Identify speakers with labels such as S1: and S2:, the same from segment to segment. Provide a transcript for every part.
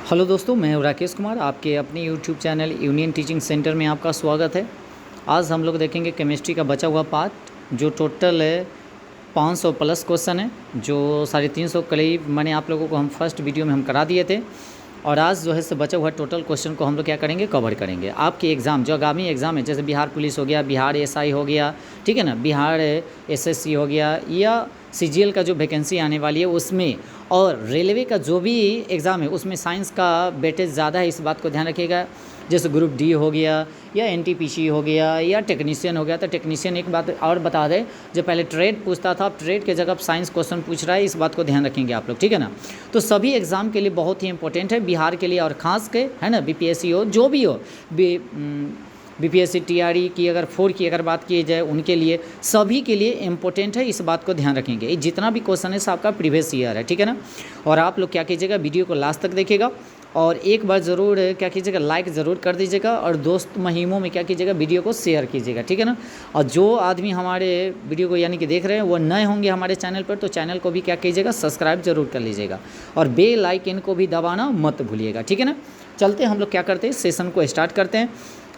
S1: Hello दोस्तों, मैं हूं राकेश कुमार। आपके अपने YouTube channel union teaching centre में आपका स्वागत है। आज हम लोग देखेंगे केमिस्ट्री का बचा हुआ पार्ट, जो टोटल है 500 प्लस क्वेश्चन है, जो 350 करीब मैंने आप लोगों को हम फर्स्ट वीडियो में हम करा दिए थे। और आज जो है से बचा हुआ टोटल क्वेश्चन को हम लोग क्या करेंगे, कवर करेंगे। आपके एग्ज़ाम जो आगामी एग्ज़ाम है, जैसे बिहार पुलिस हो गया, बिहार एसआई हो गया, ठीक है ना, बिहार एसएससी हो गया, या सीजीएल का जो वैकेंसी आने वाली है उसमें, और रेलवे का जो भी एग्ज़ाम है उसमें साइंस का वेटेज ज़्यादा है, इस बात को ध्यान रखिएगा। जैसे ग्रुप डी हो गया, या एनटीपीसी हो गया, या टेक्नीशियन हो गया। तो टेक्नीशियन एक बात और बता दें, जो पहले ट्रेड पूछता था, अब ट्रेड के जगह साइंस क्वेश्चन पूछ रहा है, इस बात को ध्यान रखेंगे आप लोग, ठीक है ना। तो सभी एग्ज़ाम के लिए बहुत ही इंपॉर्टेंट है, बिहार के लिए और ख़ास के, है ना, बीपीएससी हो, जो भी हो, बीपीएससी टीआरई की अगर 4 की अगर बात की जाए, उनके लिए सभी के लिए इम्पोर्टेंट है, इस बात को ध्यान रखेंगे। ये जितना भी क्वेश्चन है सब आपका प्रीवियस ईयर है, ठीक है ना। और आप लोग क्या कीजिएगा, वीडियो को लास्ट तक देखिएगा, और एक बार ज़रूर क्या कीजिएगा, लाइक ज़रूर कर दीजिएगा, और दोस्त महिमों में क्या कीजिएगा, वीडियो को शेयर कीजिएगा, ठीक है ना। और जो आदमी हमारे वीडियो को यानी कि देख रहे हैं वो नए होंगे हमारे चैनल पर, तो चैनल को भी क्या कीजिएगा, सब्सक्राइब जरूर कर लीजिएगा, और बेल आइकन को भी दबाना मत भूलिएगा, ठीक है ना। चलते हैं, हम लोग क्या करते हैं, सेशन को स्टार्ट करते हैं।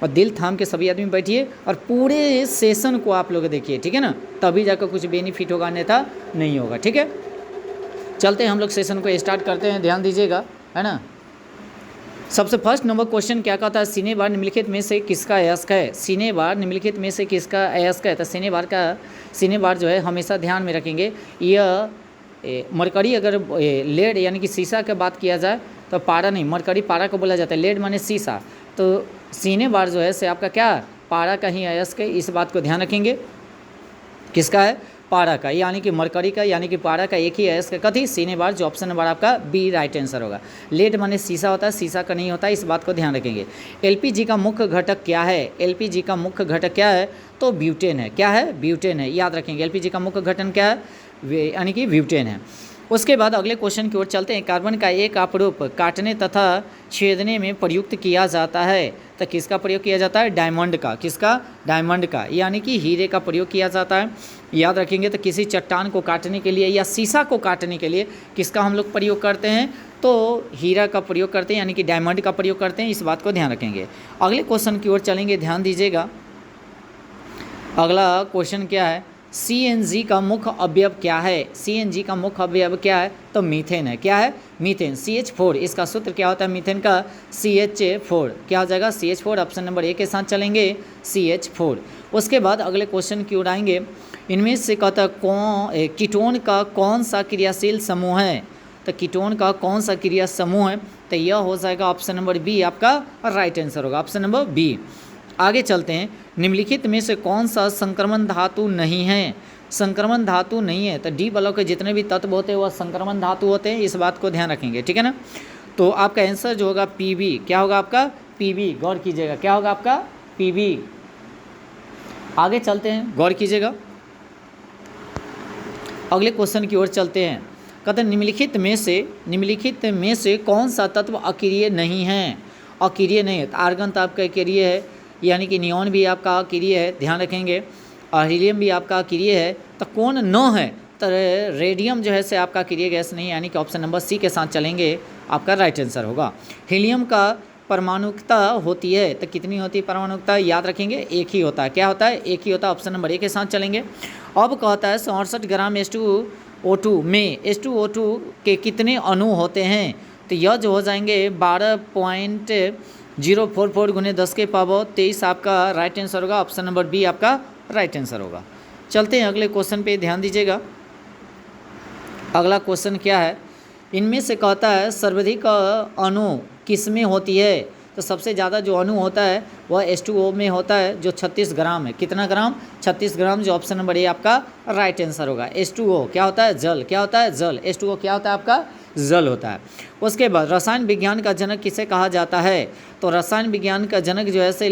S1: और दिल थाम के सभी आदमी बैठिए और पूरे सेशन को आप लोग देखिए, ठीक है ना, तभी जाकर कुछ बेनिफिट होगा, अन्यथा नहीं होगा, ठीक है। चलते हैं, हम लोग सेशन को स्टार्ट करते हैं, ध्यान दीजिएगा, है ना। सबसे फर्स्ट नंबर क्वेश्चन क्या कहता है, सिनेबार निम्नलिखित में से किसका अयस्क है। सिनेबार निम्नलिखित में से किसका अयस्क है। तो सिनेबार जो है हमेशा ध्यान में रखेंगे, यह मरकरी, अगर लेड यानी कि शीशा की बात किया जाए तो पारा नहीं, मरकरी पारा को बोला जाता है, लेड माने शीशा। तो सिनेबार जो है से आपका क्या, पारा का ही अयस्क है, इस बात को ध्यान रखेंगे। किसका है, पारा का, यानी कि मरकरी का, यानी कि पारा का एक ही अयस्क है, कथी, सिनेबार, जो ऑप्शन नंबर आपका बी राइट आंसर होगा। लेड माने शीशा होता है, शीशा का नहीं होता है, इस बात को ध्यान रखेंगे। एलपीजी का मुख्य घटक क्या है। एलपीजी का मुख्य घटक क्या है, तो ब्यूटेन है। क्या है, ब्यूटेन है, याद रखेंगे। एलपीजी का मुख्य घटक क्या है, यानी कि ब्यूटेन है। उसके बाद अगले क्वेश्चन की ओर चलते हैं। कार्बन का एक अपरूप काटने तथा छेदने में प्रयुक्त किया जाता है। तो किसका प्रयोग किया जाता है, डायमंड का। किसका, डायमंड का, यानी कि हीरे का प्रयोग किया जाता है, याद रखेंगे। तो किसी चट्टान को काटने के लिए या शीशा को काटने के लिए किसका हम लोग प्रयोग करते हैं, तो हीरा का प्रयोग करते हैं, यानी कि डायमंड का प्रयोग करते हैं, इस बात को ध्यान रखेंगे। अगले क्वेश्चन की ओर चलेंगे, ध्यान दीजिएगा। अगला क्वेश्चन क्या है, सीएनजी का मुख्य अवयव क्या है। सीएनजी का मुख्य अवयव क्या है, तो मीथेन है। क्या है, मीथेन, CH4। इसका सूत्र क्या होता है मीथेन का, CH4। क्या हो जाएगा, CH4। ऑप्शन नंबर ए के साथ चलेंगे, CH4। उसके बाद अगले क्वेश्चन की ओर आएंगे। इनमें से कहता कीटोन का कौन सा क्रियाशील समूह है। तो कीटोन का कौन सा क्रिया समूह है, तो यह हो जाएगा ऑप्शन नंबर बी, आपका राइट आंसर होगा, ऑप्शन नंबर बी। आगे चलते हैं। निम्नलिखित में से कौन सा संक्रमण धातु नहीं है। संक्रमण धातु नहीं है, तो डी ब्लॉक के जितने भी तत्व होते हैं वह संक्रमण धातु होते हैं, इस बात को ध्यान रखेंगे, ठीक है ना। तो आपका आंसर जो होगा पीबी, क्या होगा आपका, पीबी, गौर कीजिएगा, क्या होगा आपका, पीबी। आगे चलते हैं, गौर कीजिएगा। अगले क्वेश्चन की ओर चलते हैं। कहते हैं निम्नलिखित में से कौन सा तत्व अक्रिय नहीं है। अक्रिय नहीं है, तो आर्गन तो आपका अक्रिय है, यानी कि नियॉन भी आपका अक्रिय है, ध्यान रखेंगे। और हीलियम भी आपका अक्रिय है, तो कौन नो है, तो रेडियम जो है से आपका अक्रिय गैस नहीं है, यानी कि ऑप्शन नंबर सी के साथ चलेंगे, आपका राइट आंसर होगा। हीलियम का परमाणुकता होती है, तो कितनी होती है परमाणुकता, याद रखेंगे, एक ही होता है। क्या होता है, एक ही होता है, ऑप्शन नंबर ए के साथ चलेंगे। अब कहता है 67 ग्राम H2O2 में H2O2 के कितने अणु होते हैं। तो यह जो हो जाएंगे 12.044 गुने 10 के पावर 23, आपका राइट आंसर होगा, ऑप्शन नंबर बी आपका राइट आंसर होगा। चलते हैं अगले क्वेश्चन पे, ध्यान दीजिएगा। अगला क्वेश्चन क्या है, इनमें से कहता है सर्वाधिक अणु किस में होती है। तो सबसे ज़्यादा जो अणु होता है वह H2O में होता है, जो 36 ग्राम है। कितना ग्राम, 36 ग्राम, जो ऑप्शन नंबर ए आपका राइट आंसर होगा। H2O क्या होता है, जल। क्या होता है, जल। H2O क्या होता है आपका, जल होता है। उसके बाद रसायन विज्ञान का जनक किसे कहा जाता है। तो रसायन विज्ञान का जनक जो है से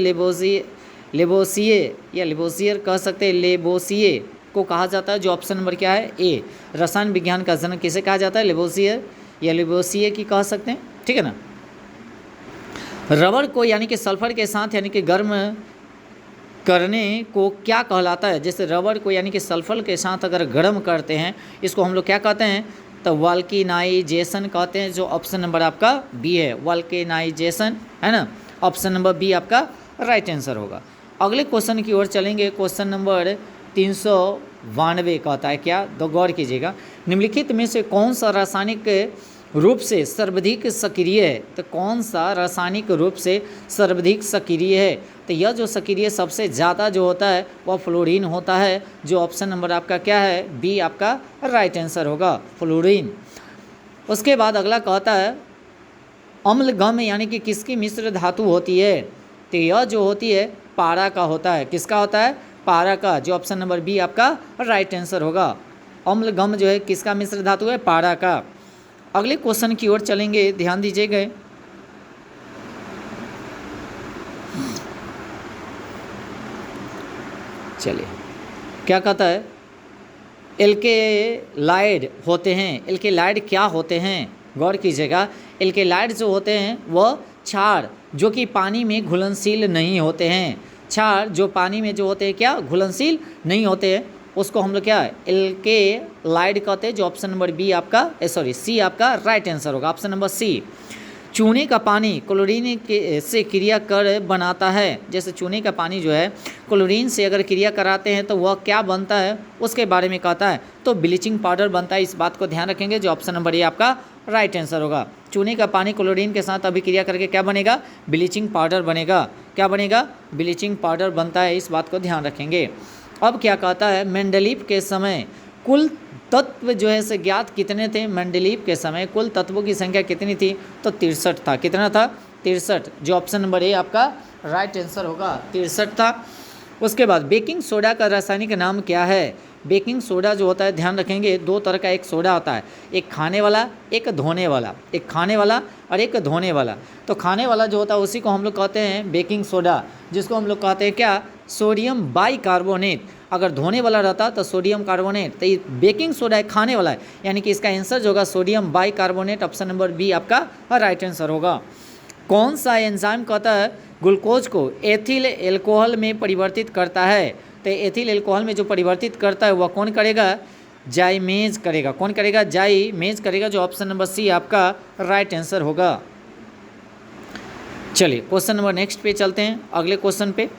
S1: लेबोसिए या लेबोसियर कह सकते हैं, लेबोसिए को कहा जाता है, जो ऑप्शन नंबर क्या है, ए। रसायन विज्ञान का जनक किसे कहा जाता है, लेबोसियर या लेबोसिए की कह सकते हैं, ठीक है ना। रबर को यानी कि सल्फर के साथ यानी कि गर्म करने को क्या कहलाता है। जैसे रबर को यानी कि सल्फर के साथ अगर गर्म करते हैं, इसको हम लोग क्या कहते हैं, तो वल्केनाइजेशन कहते हैं, जो ऑप्शन नंबर आपका बी है, वल्केनाइजेशन, है ना। ऑप्शन नंबर बी आपका राइट आंसर होगा। अगले क्वेश्चन की ओर चलेंगे। क्वेश्चन नंबर 392 कहता है क्या, तो गौर कीजिएगा, निम्नलिखित में से कौन सा रासायनिक रूप से सर्वाधिक सक्रिय है, तो कौन सा रासायनिक रूप से सर्वाधिक सक्रिय है, तो यह जो सक्रिय सबसे ज़्यादा जो होता है वह फ्लोरीन होता है, जो ऑप्शन नंबर आपका क्या है, बी आपका राइट आंसर होगा, फ्लोरीन। उसके बाद अगला कहता है अम्लगम यानी कि किसकी मिश्र धातु होती है, तो यह जो होती है पारा का होता है, किसका होता है, पारा का, जो ऑप्शन नंबर बी आपका राइट आंसर होगा। अम्लगम जो है किसका मिश्र धातु है, पारा का। अगले क्वेश्चन की ओर चलेंगे, ध्यान दीजिएगा। चलिए क्या कहता है, एल्केलाइड होते हैं, एल्केलाइड क्या होते हैं, गौर कीजिएगा। एल्केलाइड जो होते हैं वह क्षार जो कि पानी में घुलनशील नहीं होते हैं, क्षार जो पानी में जो होते हैं क्या, घुलनशील नहीं होते हैं, उसको हम लोग क्या एल्केलाइड कहते हैं, जो ऑप्शन नंबर बी आपका सी आपका राइट आंसर होगा, ऑप्शन नंबर सी। चूने का पानी क्लोरीन से क्रिया कर बनाता है, जैसे चूने का पानी जो है क्लोरीन से अगर क्रिया कराते हैं तो वह क्या बनता है, उसके बारे में कहता है, तो ब्लीचिंग पाउडर बनता है, इस बात को ध्यान रखेंगे, जो ऑप्शन नंबर ए आपका राइट आंसर होगा। चूने का पानी क्लोरीन के साथ अभिक्रिया करके क्या बनेगा, ब्लीचिंग पाउडर बनेगा, क्या बनेगा, ब्लीचिंग पाउडर बनता है, इस बात को ध्यान रखेंगे। अब क्या कहता है, मेंडलीव के समय कुल तत्व जो है से ज्ञात कितने थे, मेंडलीव के समय कुल तत्वों की संख्या कितनी थी, तो 63 था, कितना था, 63, जो ऑप्शन नंबर ए आपका राइट आंसर होगा, 63 था। उसके बाद बेकिंग सोडा का रासायनिक नाम क्या है, बेकिंग सोडा जो होता है ध्यान रखेंगे, दो तरह का एक सोडा होता है, एक खाने वाला एक धोने वाला, एक खाने वाला और एक धोने वाला। तो खाने वाला जो होता है उसी को हम लोग कहते हैं बेकिंग सोडा, जिसको हम लोग कहते हैं क्या, सोडियम बाइकार्बोनेट। अगर धोने वाला रहता तो सोडियम कार्बोनेट, तो ये बेकिंग सोडा है, खाने वाला है, यानी कि इसका आंसर जो होगा sodium bicarbonate, option number B आपका राइट आंसर होगा। कौन सा एंजाइम कहता है ग्लूकोज को एथिल एल्कोहल में परिवर्तित करता है, तो एथिल एल्कोहल में जो परिवर्तित करता है वह कौन करेगा, जाइमेज करेगा, कौन करेगा, जाइमेज करेगा, जो ऑप्शन नंबर सी आपका राइट आंसर होगा। चलिए क्वेश्चन नंबर नेक्स्ट पे चलते हैं, अगले क्वेश्चन पे।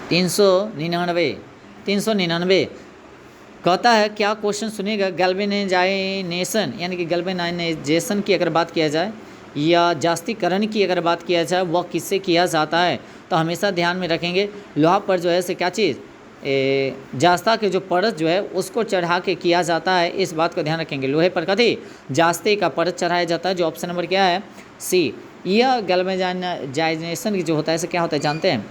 S1: तीन सौ निन्यानवे कहता है क्या, क्वेश्चन सुनिएगा, गैल्वेनाइजेशन यानी कि गैल्वेनाइजेशन की अगर बात किया जाए या जास्तीकरण की अगर बात किया जाए वह किससे किया जाता है, तो हमेशा ध्यान में रखेंगे लोहा पर जो है से क्या चीज़, जास्ता के जो परत जो है उसको चढ़ा के किया जाता है, इस बात को ध्यान रखेंगे। लोहे पर कभी जास्ते का परत चढ़ाया जाता है, जो ऑप्शन नंबर क्या है, सी। यह गैल्वेनाइजेशन जो होता है ऐसे क्या होता है जानते हैं,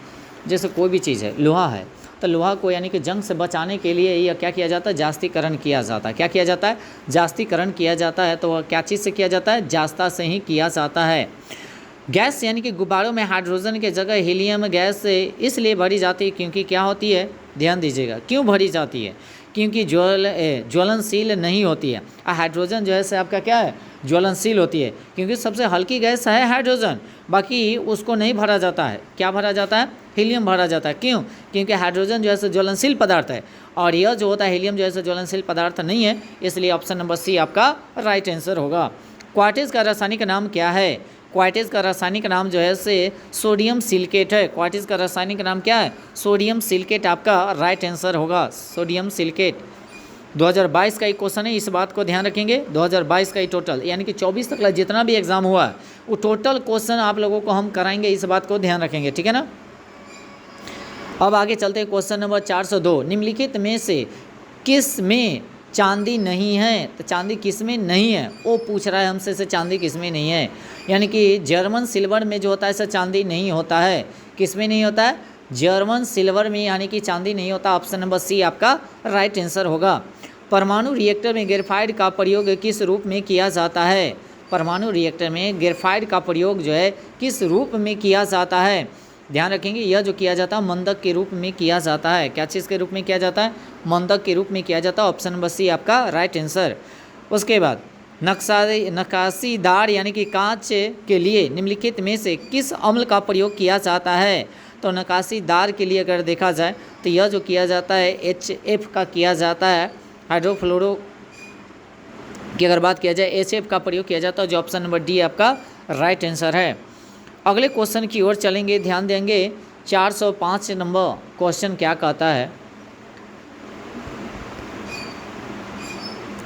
S1: जैसे कोई भी चीज़ है, लोहा है, तो लोहा को यानी कि जंग से बचाने के लिए यह क्या किया जाता है, जास्तीकरण किया जाता है, क्या किया जाता है, जास्तीकरण किया जाता है, तो वह क्या चीज़ से किया जाता है, जास्ता से ही किया जाता है। गैस यानी कि गुब्बारों में हाइड्रोजन के जगह हीलियम गैस इसलिए भरी जाती है क्योंकि क्या होती है, ध्यान दीजिएगा, क्यों भरी जाती है, क्योंकि ज्वलनशील नहीं होती है। हाइड्रोजन जो है से आपका क्या है, ज्वलनशील होती है, क्योंकि सबसे हल्की गैस है हाइड्रोजन, बाकी उसको नहीं भरा जाता है, क्या भरा जाता है, हीलियम भरा जाता है। क्यों, क्योंकि हाइड्रोजन जो है से ज्वलनशील पदार्थ है और यह जो होता है हीलियम जो है से ज्वलनशील पदार्थ नहीं है, इसलिए ऑप्शन नंबर सी आपका राइट आंसर होगा। क्वार्टेज का रासायनिक नाम क्या है, क्वार्टेज का रासायनिक नाम जो है से सोडियम सिलिकेट है, क्वार्टेज का रासायनिक नाम क्या है, सोडियम सिलिकेट आपका राइट आंसर होगा, सोडियम सिलिकेट। 2022 का एक क्वेश्चन है, इस बात को ध्यान रखेंगे, 2022 का ही टोटल यानी कि 24 तक जितना भी एग्जाम हुआ है वो टोटल क्वेश्चन आप लोगों को हम कराएंगे, इस बात को ध्यान रखेंगे, ठीक है ना। अब आगे चलते हैं क्वेश्चन नंबर 402, निम्नलिखित में से किस में चांदी नहीं है, तो चांदी किस में नहीं है, वो पूछ रहा है हमसे से चांदी किस में नहीं है, यानी कि जर्मन सिल्वर में जो होता है ऐसा चांदी नहीं होता है, किस में नहीं होता है, जर्मन सिल्वर में यानी कि चांदी नहीं होता, ऑप्शन नंबर सी आपका राइट आंसर होगा। परमाणु रिएक्टर में ग्रेफाइट का प्रयोग किस रूप में किया जाता है, परमाणु रिएक्टर में ग्रेफाइट का प्रयोग जो है किस रूप में किया जाता है, ध्यान रखेंगे, यह जो किया जाता है मंदक के रूप में किया जाता है, क्या चीज़ के रूप में किया जाता है, मंदक के रूप में किया जाता है, ऑप्शन नंबर सी आपका राइट आंसर। उसके बाद नक्काशीदार यानी कि कांच के लिए निम्नलिखित में से किस अम्ल का प्रयोग किया जाता है, तो नकाशीदार के लिए अगर देखा जाए तो यह जो किया जाता है HF का किया जाता है, हाइड्रोफ्लोरो की अगर बात किया जाए HF का प्रयोग किया जाता है, जो ऑप्शन नंबर डी आपका राइट आंसर है। अगले क्वेश्चन की ओर चलेंगे, ध्यान देंगे 405 नंबर क्वेश्चन क्या कहता है।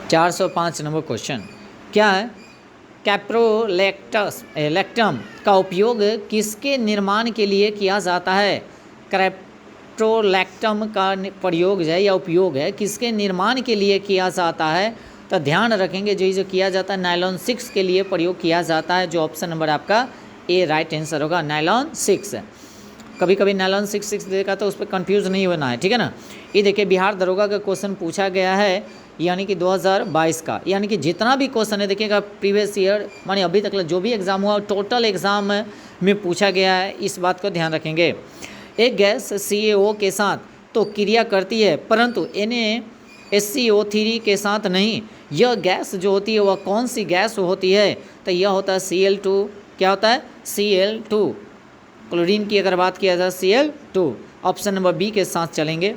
S1: 405 नंबर क्वेश्चन क्या है, कैप्रोलैक्टम का उपयोग किसके निर्माण के लिए किया जाता है। कैप्रोलैक्टम का प्रयोग है या उपयोग है किसके निर्माण के लिए किया जाता है, तो ध्यान रखेंगे जो किया जाता है नायलॉन 6 के लिए प्रयोग किया जाता है, जो ऑप्शन नंबर आपका ए राइट आंसर होगा, नायलॉन 6। कभी कभी नायलॉन 6 देखा तो उस पर कन्फ्यूज़ नहीं होना है, ठीक है ना। ये देखिए बिहार दरोगा का क्वेश्चन पूछा गया है, यानी कि 2022 का, यानी कि जितना भी क्वेश्चन है देखिएगा प्रीवियस ईयर माने अभी तक जो भी एग्ज़ाम हुआ टोटल एग्ज़ाम में पूछा गया है, इस बात को ध्यान रखेंगे। एक गैस CaO के साथ तो क्रिया करती है परंतु NaSCO3 के साथ नहीं। यह गैस जो होती है वह कौन सी गैस होती है, तो यह होता है Cl2। क्या होता है Cl2। क्लोरीन की अगर बात किया जाए Cl2, ऑप्शन नंबर बी के साथ चलेंगे।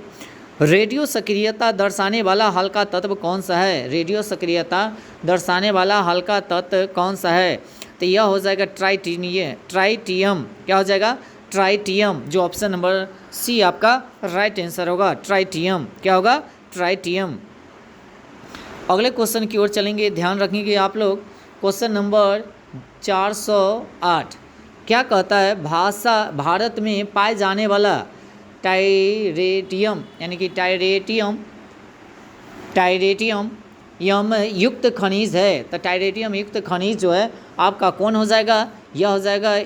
S1: रेडियो सक्रियता दर्शाने वाला हल्का तत्व कौन सा है। रेडियो सक्रियता दर्शाने वाला हल्का तत्व कौन सा है, तो यह हो जाएगा ट्राइटियम। क्या हो जाएगा ट्राइटियम, जो ऑप्शन नंबर सी आपका राइट आंसर होगा, ट्राइटियम। क्या होगा ट्राइटियम। अगले क्वेश्चन की ओर चलेंगे, ध्यान रखेंगे आप लोग। क्वेश्चन नंबर 408 क्या कहता है, भारत में पाए जाने वाला टायरेटियम यानी कि टायरेटियम यम युक्त खनिज है, तो टायरेटियम युक्त खनिज जो है आपका कौन हो जाएगा, यह हो जाएगा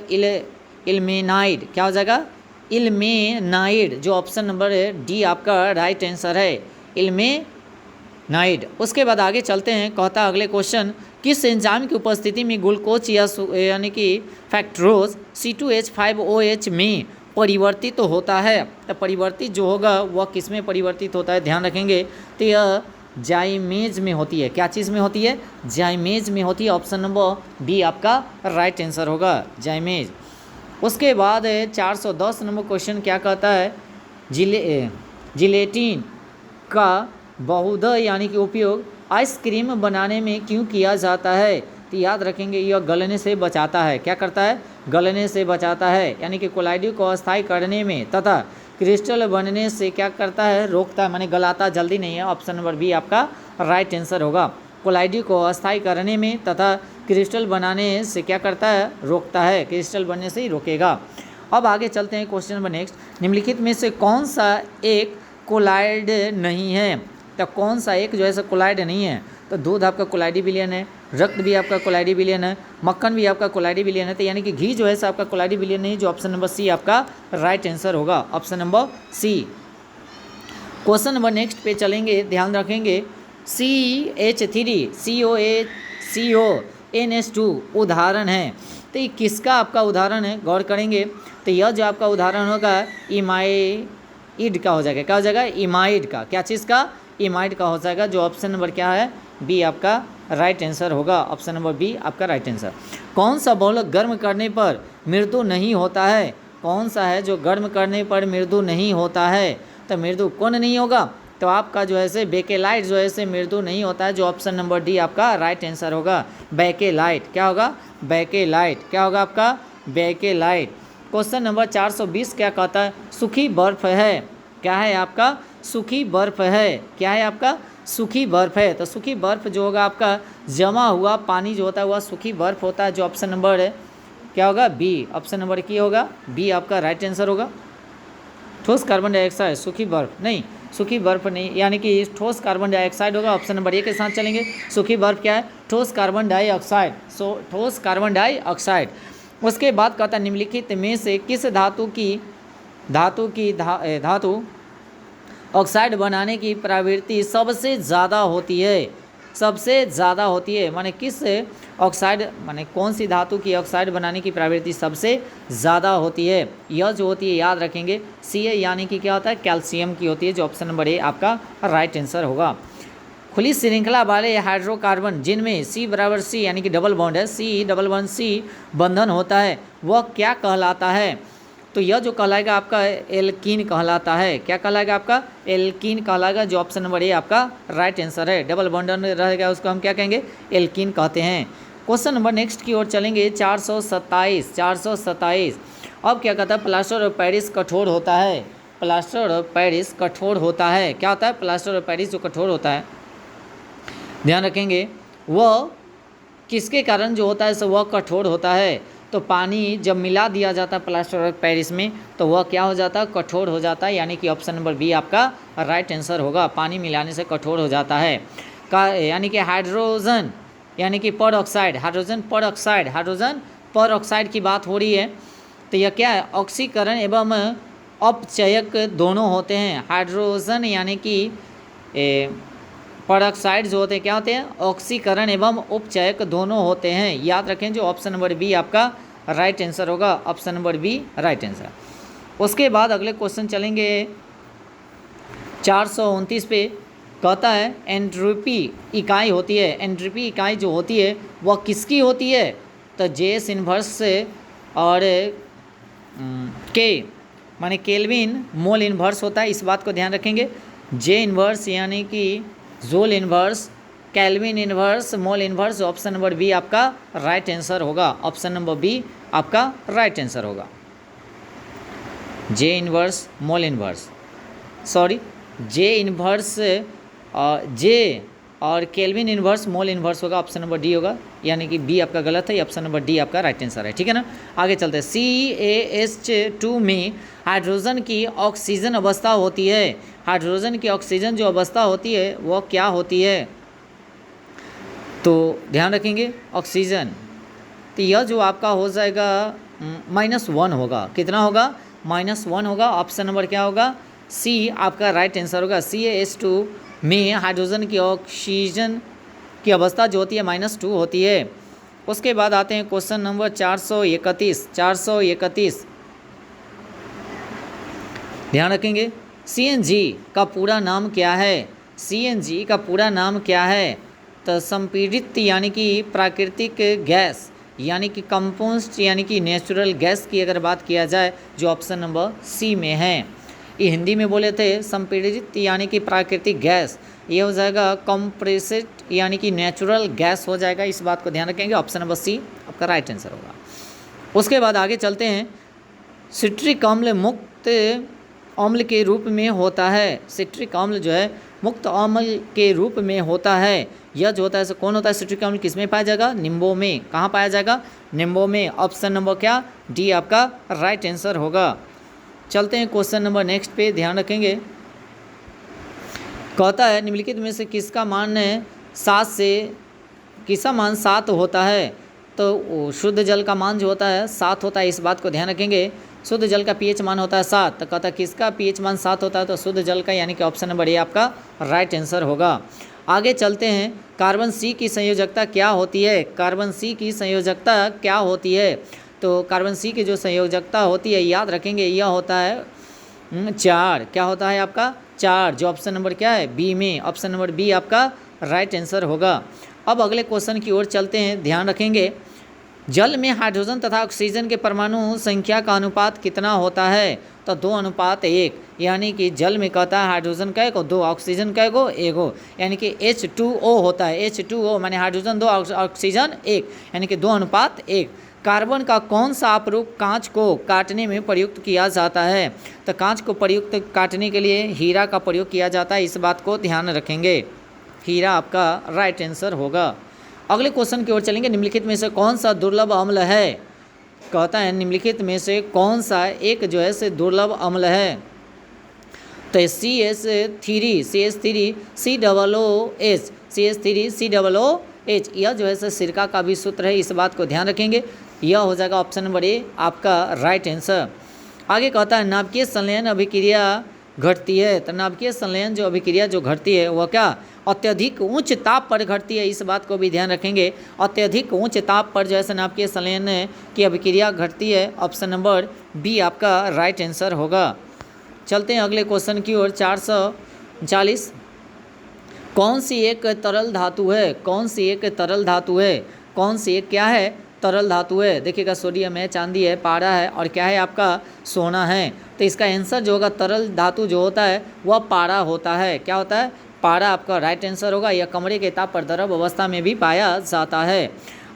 S1: इल्मेनाइड। क्या हो जाएगा इल्मेनाइड, जो ऑप्शन नंबर डी आपका राइट आंसर है, इल्मेनाइड। उसके बाद आगे चलते हैं, कहता है अगले क्वेश्चन, किस एंजाइम की उपस्थिति में ग्लूकोज यानी कि फैक्ट्रोज C2H5OH में परिवर्तित तो होता है, तो परिवर्तित जो होगा वह किस में परिवर्तित होता है, ध्यान रखेंगे। तो यह जाइमेज में होती है। क्या चीज़ में होती है, जाइमेज में होती है, ऑप्शन नंबर बी आपका राइट आंसर होगा, जाइमेज। उसके बाद 410 नंबर क्वेश्चन क्या कहता है, जिलेटिन का बहुधा यानी कि उपयोग आइसक्रीम बनाने में क्यों किया जाता है, तो याद रखेंगे यह गलने से बचाता है। क्या करता है, गलने से बचाता है, यानी कि कोलाइडी को अस्थायी करने में तथा क्रिस्टल बनने से क्या करता है, रोकता है, माने गलाता जल्दी नहीं है, ऑप्शन नंबर बी आपका राइट आंसर होगा। कोलाइडी को अस्थायी करने में तथा क्रिस्टल बनाने से क्या करता है, रोकता है, क्रिस्टल बनने से ही रोकेगा। अब आगे चलते हैं क्वेश्चन नंबर नेक्स्ट, निम्नलिखित में से कौन सा एक कोलाइड नहीं है, तो कौन सा एक जो है कोलाइड नहीं है, तो दूध आपका कोलाइडी विलयन है, रक्त भी आपका कोलाइडी विलयन है, मक्खन भी आपका कोलाइडी विलयन है, तो यानी कि घी जो है आपका कोलाइडी विलयन नहीं, जो ऑप्शन नंबर सी आपका राइट आंसर होगा, option number C. Question number next पे चलेंगे, ध्यान रखेंगे, CH3 CONS2 उदाहरण है, तो ये किसका आपका उदाहरण है, गौर करेंगे तो यह जो आपका उदाहरण होगा इमाइड का हो जाएगा। क्या हो जाएगा, इमाइड का। क्या चीज़ का, इमाइड का हो जाएगा, जो ऑप्शन नंबर क्या है, बी आपका राइट आंसर होगा, ऑप्शन नंबर बी आपका राइट आंसर। कौन सा बहुलक गर्म करने पर मृदु नहीं होता है, कौन सा है जो गर्म करने पर मृदु नहीं होता है, तो मृदु कौन नहीं होगा, तो आपका जो है बेकेलाइट जो है मृदु नहीं होता है, जो ऑप्शन नंबर डी आपका राइट आंसर होगा, बेकेलाइट। क्या होगा, बेकेलाइट। क्या होगा आपका, बेकेलाइट। क्वेश्चन नंबर 420 क्या कहता है, सूखी बर्फ है। क्या है आपका, सूखी बर्फ है। क्या है आपका, सूखी बर्फ है। तो सूखी बर्फ जो होगा आपका जमा हुआ पानी जो होता है वह सूखी बर्फ होता है, जो ऑप्शन नंबर है क्या होगा, बी, ऑप्शन नंबर की होगा, बी आपका राइट आंसर होगा। ठोस कार्बन डाइऑक्साइड, सूखी बर्फ नहीं, सूखी बर्फ नहीं, यानी कि ठोस कार्बन डाइऑक्साइड होगा, ऑप्शन नंबर ए के साथ चलेंगे। सूखी बर्फ क्या है, ठोस कार्बन डाइऑक्साइड, ठोस कार्बन डाइऑक्साइड। उसके बाद कहता है निम्नलिखित में से किस धातु ऑक्साइड बनाने की प्रवृत्ति सबसे ज़्यादा होती है, सबसे ज़्यादा होती है, माने किस ऑक्साइड माने कौन सी धातु की ऑक्साइड बनाने की प्रवृत्ति सबसे ज़्यादा होती है, यह जो होती है याद रखेंगे Ca यानी कि क्या होता है, कैल्शियम की होती है, जो ऑप्शन नंबर ए आपका राइट आंसर होगा। खुली श्रृंखला वाले हाइड्रोकार्बन जिनमें C यानी कि डबल बॉन्ड है, C डबल बॉन्ड C बंधन होता है, वह क्या कहलाता है, तो यह जो कहलाएगा आपका एल्कीन कहलाता है। क्या कहलाएगा आपका? एल्कीन कहलाएगा, जो ऑप्शन नंबर ए आपका राइट आंसर है। डबल बॉन्ड रहेगा उसको हम क्या कहेंगे? एल्कीन कहते हैं। क्वेश्चन नंबर नेक्स्ट की ओर चलेंगे। 427। अब क्या कहता है? प्लास्टर ऑफ पेरिस कठोर होता है। प्लास्टर ऑफ पेरिस कठोर होता है। क्या होता है? प्लास्टर ऑफ पेरिस जो कठोर होता है, ध्यान रखेंगे, वह किसके कारण जो होता है सो वह कठोर होता है। तो पानी जब मिला दिया जाता है प्लास्टर ऑफ पेरिस में तो वह क्या हो जाता है? कठोर हो जाता है, यानी कि ऑप्शन नंबर बी आपका राइट आंसर होगा। पानी मिलाने से कठोर हो जाता है यानी कि हाइड्रोजन यानी कि पर ऑक्साइड, हाइड्रोजन पर ऑक्साइड की बात हो रही है। तो यह क्या है? ऑक्सीकरण एवं अपचयक दोनों होते हैं। हाइड्रोजन यानी कि परऑक्साइड जो होते हैं क्या होते हैं? ऑक्सीकरण एवं उपचयक दोनों होते हैं। याद रखें, जो ऑप्शन नंबर बी आपका राइट आंसर होगा। Option number B right answer. उसके बाद अगले क्वेश्चन चलेंगे 429 पे। कहता है एंट्रोपी इकाई होती है। एंट्रोपी इकाई जो होती है वह किसकी होती है? तो जेएस इन्वर्स से और के माने केल्विन मोल इन्वर्स होता है। इस बात को ध्यान रखेंगे। जे इन्वर्स यानी कि जोल इन्वर्स, केल्विन इन्वर्स, मोल इन्वर्स। ऑप्शन नंबर बी आपका राइट आंसर होगा। ऑप्शन नंबर बी आपका राइट आंसर होगा। जे इन्वर्स, मोल इन्वर्स, सॉरी जे इन्वर्स जे और केल्विन इन्वर्स, मोल इन्वर्स होगा। ऑप्शन नंबर डी होगा, यानी कि बी आपका गलत है। ऑप्शन नंबर डी आपका राइट आंसर है। ठीक है ना। आगे चलते हैं। CaH2 में हाइड्रोजन की ऑक्सीजन अवस्था होती है। हाइड्रोजन की ऑक्सीजन जो अवस्था होती है वह क्या होती है? तो ध्यान रखेंगे ऑक्सीजन, तो यह जो आपका हो जाएगा -1 होगा। कितना होगा? -1 होगा। ऑप्शन नंबर क्या होगा? सी आपका राइट आंसर होगा। CaH2 में हाइड्रोजन की ऑक्सीजन की अवस्था जो होती है -2 होती है। उसके बाद आते हैं क्वेश्चन नंबर 431। ध्यान रखेंगे। CNG का पूरा नाम क्या है? CNG का पूरा नाम क्या है? तो संपीड़ित यानी कि प्राकृतिक गैस, यानी कि कंपोस्ट यानी कि नेचुरल गैस की अगर बात किया जाए, जो ऑप्शन नंबर सी में है। ये हिंदी में बोले थे संपीड़ित यानी कि प्राकृतिक गैस, ये हो जाएगा कंप्रेस्ड यानी कि नेचुरल गैस हो जाएगा। इस बात को ध्यान रखेंगे। ऑप्शन नंबर सी आपका राइट आंसर होगा। उसके बाद आगे चलते हैं। सिट्रिक अम्ल मुक्त अम्ल के रूप में होता है। सिट्रिक अम्ल जो है मुक्त अम्ल के रूप में होता है। यह जो होता है कौन होता है? सिट्रिक अम्ल किस में पाया जाएगा? नींबू में। कहाँ पाया जाएगा? नींबू में। ऑप्शन नंबर क्या? डी आपका राइट आंसर होगा। चलते हैं क्वेश्चन नंबर नेक्स्ट पे, ध्यान रखेंगे। कहता है निम्नलिखित में से किसका मान 7 होता है? तो शुद्ध जल का मान जो होता है 7 होता है। इस बात को ध्यान रखेंगे। शुद्ध जल का पीएच मान होता है 7। तो कहता है किसका पीएच मान 7 होता है? तो शुद्ध जल का, यानी कि ऑप्शन नंबर ए आपका राइट आंसर होगा। आगे चलते हैं। कार्बन सी की संयोजकता क्या होती है? कार्बन सी की संयोजकता क्या होती है? तो कार्बन सी की जो संयोजकता होती है, याद रखेंगे, यह होता है 4। क्या होता है आपका? 4, जो ऑप्शन नंबर क्या है? बी में। ऑप्शन नंबर बी आपका राइट आंसर होगा। अब अगले क्वेश्चन की ओर चलते हैं, ध्यान रखेंगे। जल में हाइड्रोजन तथा ऑक्सीजन के परमाणु संख्या का अनुपात कितना होता है? तो 2:1, यानी कि जल में कहता है हाइड्रोजन कै को 2, ऑक्सीजन कै को 1, यानी कि H2O होता है। H2O माने हाइड्रोजन 2, ऑक्सीजन 1, यानी कि 2:1। कार्बन का कौन सा अपरूप कांच को काटने में प्रयुक्त किया जाता है? तो कांच को प्रयुक्त काटने के लिए हीरा का प्रयोग किया जाता है। इस बात को ध्यान रखेंगे। हीरा आपका राइट आंसर होगा। अगले क्वेश्चन की ओर चलेंगे। निम्नलिखित में से कौन सा दुर्लभ अम्ल है? कहता है निम्नलिखित में से कौन सा एक जो है से दुर्लभ अम्ल है? तो CH3 COOH यह जो है से सिरका का भी सूत्र है। इस बात को ध्यान रखेंगे। यह हो जाएगा ऑप्शन नंबर ए आपका राइट आंसर। आगे कहता है नाभिकीय संलयन अभिक्रिया घटती है। तो नाभिकीय संलयन जो अभिक्रिया जो घटती है वह क्या? अत्यधिक उच्च ताप पर घटती है। इस बात को भी ध्यान रखेंगे। अत्यधिक उच्च ताप पर जो है नाभिकीय संलयन की अभिक्रिया घटती है। ऑप्शन नंबर बी आपका राइट आंसर होगा। चलते हैं अगले क्वेश्चन की ओर। 440। कौन सी एक तरल धातु है? कौन सी एक तरल धातु है? कौन सी एक क्या है? तरल धातु है, देखिएगा सोडियम है, चांदी है, पारा है और क्या है आपका सोना है। तो इसका आंसर जो होगा तरल धातु जो होता है वह पारा होता है। क्या होता है? पारा आपका राइट आंसर होगा। यह कमरे के ताप पर द्रव अवस्था में भी पाया जाता है।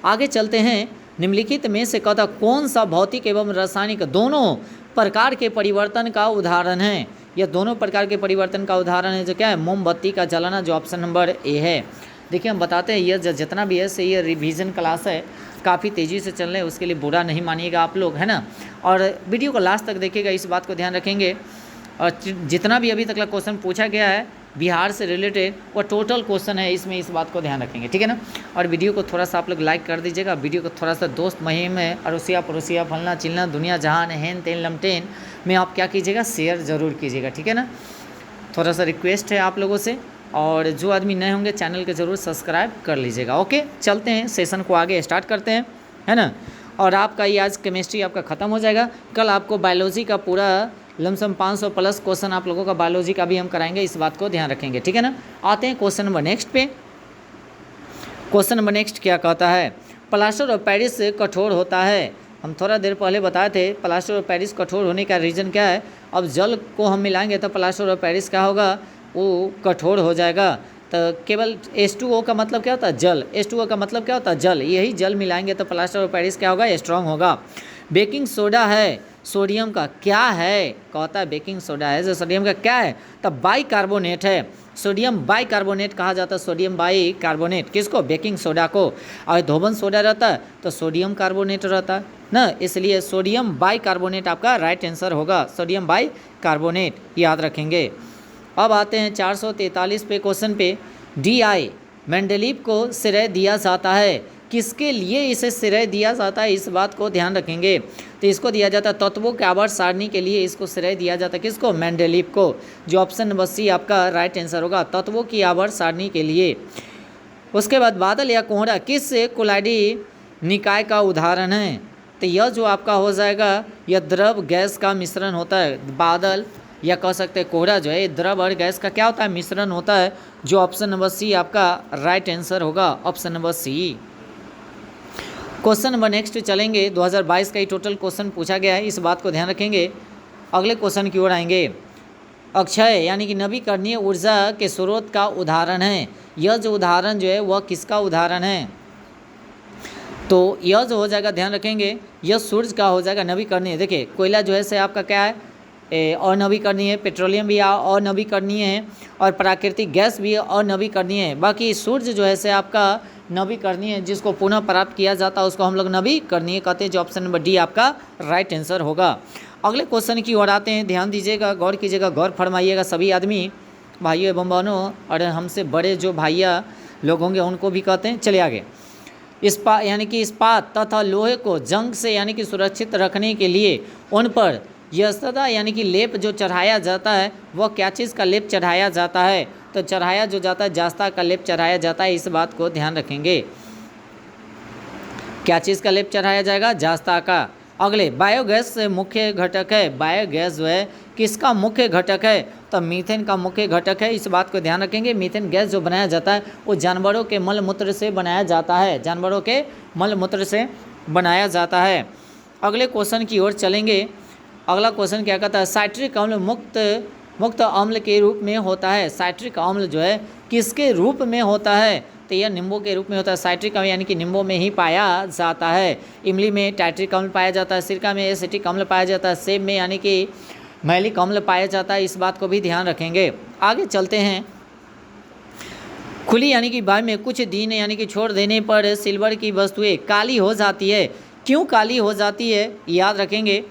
S1: आगे चलते हैं। निम्नलिखित में से कहता कौन सा भौतिक एवं रासायनिक दोनों प्रकार के परिवर्तन का उदाहरण है? यह दोनों प्रकार के परिवर्तन का उदाहरण है जो क्या है? मोमबत्ती का जलाना, जो ऑप्शन नंबर ए है। देखिए हम बताते हैं, यह जितना भी है से ये रिवीजन क्लास है, काफ़ी तेज़ी से चल रहे हैं, उसके लिए बुरा नहीं मानिएगा आप लोग, है ना। और वीडियो को लास्ट तक देखिएगा, इस बात को ध्यान रखेंगे। और जितना भी अभी तक का क्वेश्चन पूछा गया है बिहार से रिलेटेड वो टोटल क्वेश्चन है, इसमें इस बात को ध्यान रखेंगे, ठीक है ना। और वीडियो को थोड़ा सा आप लोग लाइक कर दीजिएगा, वीडियो को थोड़ा सा दोस्त महिम में अड़ोसिया पड़ोसिया फलना चिलना दुनिया जहान हेन तेन लमटेन में आप क्या कीजिएगा, शेयर ज़रूर कीजिएगा, ठीक है ना। थोड़ा सा रिक्वेस्ट है आप लोगों से, और जो आदमी नए होंगे चैनल के ज़रूर सब्सक्राइब कर लीजिएगा। ओके, चलते हैं सेशन को आगे स्टार्ट करते हैं, है ना। और आपका ये आज केमिस्ट्री आपका ख़त्म हो जाएगा। कल आपको बायोलॉजी का पूरा लमसम 500 प्लस क्वेश्चन आप लोगों का बायोलॉजी का भी हम कराएंगे, इस बात को ध्यान रखेंगे, ठीक है ना। आते हैं क्वेश्चन नंबर नेक्स्ट पे। क्वेश्चन नंबर नेक्स्ट क्या कहता है? प्लास्टर ऑफ पेरिस कठोर होता है। हम थोड़ा देर पहले बताए थे प्लास्टर ऑफ पेरिस कठोर होने का रीज़न क्या है। अब जल को हम मिलाएंगे तो प्लास्टर ऑफ पेरिस क्या होगा, वो कठोर हो जाएगा। तो केवल H2O का मतलब क्या होता है? जल। H2O का मतलब क्या होता है? जल। यही जल मिलाएंगे तो प्लास्टर ऑफ पेरिस क्या होगा? स्ट्रांग होगा। बेकिंग सोडा है सोडियम का क्या है? कहता है बेकिंग सोडा है जो सोडियम का क्या है? तब बाइकार्बोनेट है। सोडियम बाइकार्बोनेट कहा जाता है, सोडियम बाइकार्बोनेट किसको? बेकिंग सोडा को। और धोबन सोडा रहता है तो सोडियम कार्बोनेट रहता है ना, इसलिए सोडियम बाइकार्बोनेट आपका राइट आंसर होगा। सोडियम बाइकार्बोनेट याद रखेंगे। अब आते हैं 443 पे क्वेश्चन पे। DI मेंडलीव को श्रेय दिया जाता है, किसके लिए इसे श्रेय दिया जाता है, इस बात को ध्यान रखेंगे। तो इसको दिया जाता है तत्वों के आवर्त सारणी के लिए, इसको श्रेय दिया जाता है किसको? मेंडलीव को, जो ऑप्शन नंबर सी आपका राइट आंसर होगा, तत्वों की आवर्त सारणी के लिए। उसके बाद बादल या कोहरा किस कोलाइडी निकाय का उदाहरण है? तो यह जो आपका हो जाएगा, यह द्रव गैस का मिश्रण होता है। बादल या कह सकते हैं कोहरा जो है द्रव और गैस का क्या होता है? मिश्रण होता है, जो ऑप्शन नंबर सी आपका राइट आंसर होगा, option number C. Question number next चलेंगे। 2022 का ही टोटल क्वेश्चन पूछा गया है, इस बात को ध्यान रखेंगे। अगले क्वेश्चन की ओर आएंगे। अक्षय यानी कि नवीकरणीय ऊर्जा के स्रोत का उदाहरण है। यह जो उदाहरण जो है वह किसका उदाहरण है? तो यह जो हो जाएगा ध्यान रखेंगे, यह सूर्य का हो जाएगा नवीकरणीय। देखिए कोयला जो है से आपका क्या है? अनवीकरणीय है, पेट्रोलियम भी अनवीकरणीय है, और प्राकृतिक गैस भी अनवीकरणीय है। बाकी सूर्य जो है से आपका नवीकरणीय है, जिसको पुनः प्राप्त किया जाता है उसको हम लोग नवीकरणीय कहते हैं, जो ऑप्शन नंबर डी आपका राइट आंसर होगा। अगले क्वेश्चन की ओर आते हैं, ध्यान दीजिएगा, गौर कीजिएगा, गौर फरमाइएगा सभी आदमी, भाइयों एवं बहनों, और हमसे बड़े जो भैया लोग होंगे उनको भी कहते हैं। चलिए आगे। इस्पात यानी कि इस्पात तथा लोहे को जंग से यानी कि सुरक्षित रखने के लिए उन पर यस्ता यानी कि लेप जो चढ़ाया जाता है वह क्या चीज़ का लेप चढ़ाया जाता है? तो चढ़ाया जो जाता है जास्ता का लेप चढ़ाया जाता है, इस बात को ध्यान रखेंगे। क्या चीज़ का लेप चढ़ाया जाएगा? जास्ता का। अगले बायोगैस मुख्य घटक है। बायोगैस जो है किसका मुख्य घटक है? तो मीथेन का मुख्य घटक है, इस बात को ध्यान रखेंगे। मीथेन गैस जो बनाया जाता है वो जानवरों के मल मूत्र से बनाया जाता है, जानवरों के मल मूत्र से बनाया जाता है। अगले क्वेश्चन की ओर चलेंगे। अगला क्वेश्चन क्या कहता है? साइट्रिक अम्ल मुक्त अम्ल के रूप में होता है। साइट्रिक अम्ल जो है किसके रूप में होता है? तो यह नींबू के रूप में होता है। साइट्रिक अम्ल यानी कि नींबू में ही पाया जाता है। इमली में टाइट्रिक अम्ल पाया जाता है, सिरका में एसिटिक अम्ल पाया जाता है, सेब में यानी कि मैलिक अम्ल पाया जाता है, इस बात को भी ध्यान रखेंगे। आगे चलते हैं। खुली यानी कि वायु में कुछ दिन यानी कि छोड़ देने पर सिल्वर की वस्तुएं काली हो जाती है। क्यों काली हो जाती है याद रखेंगे।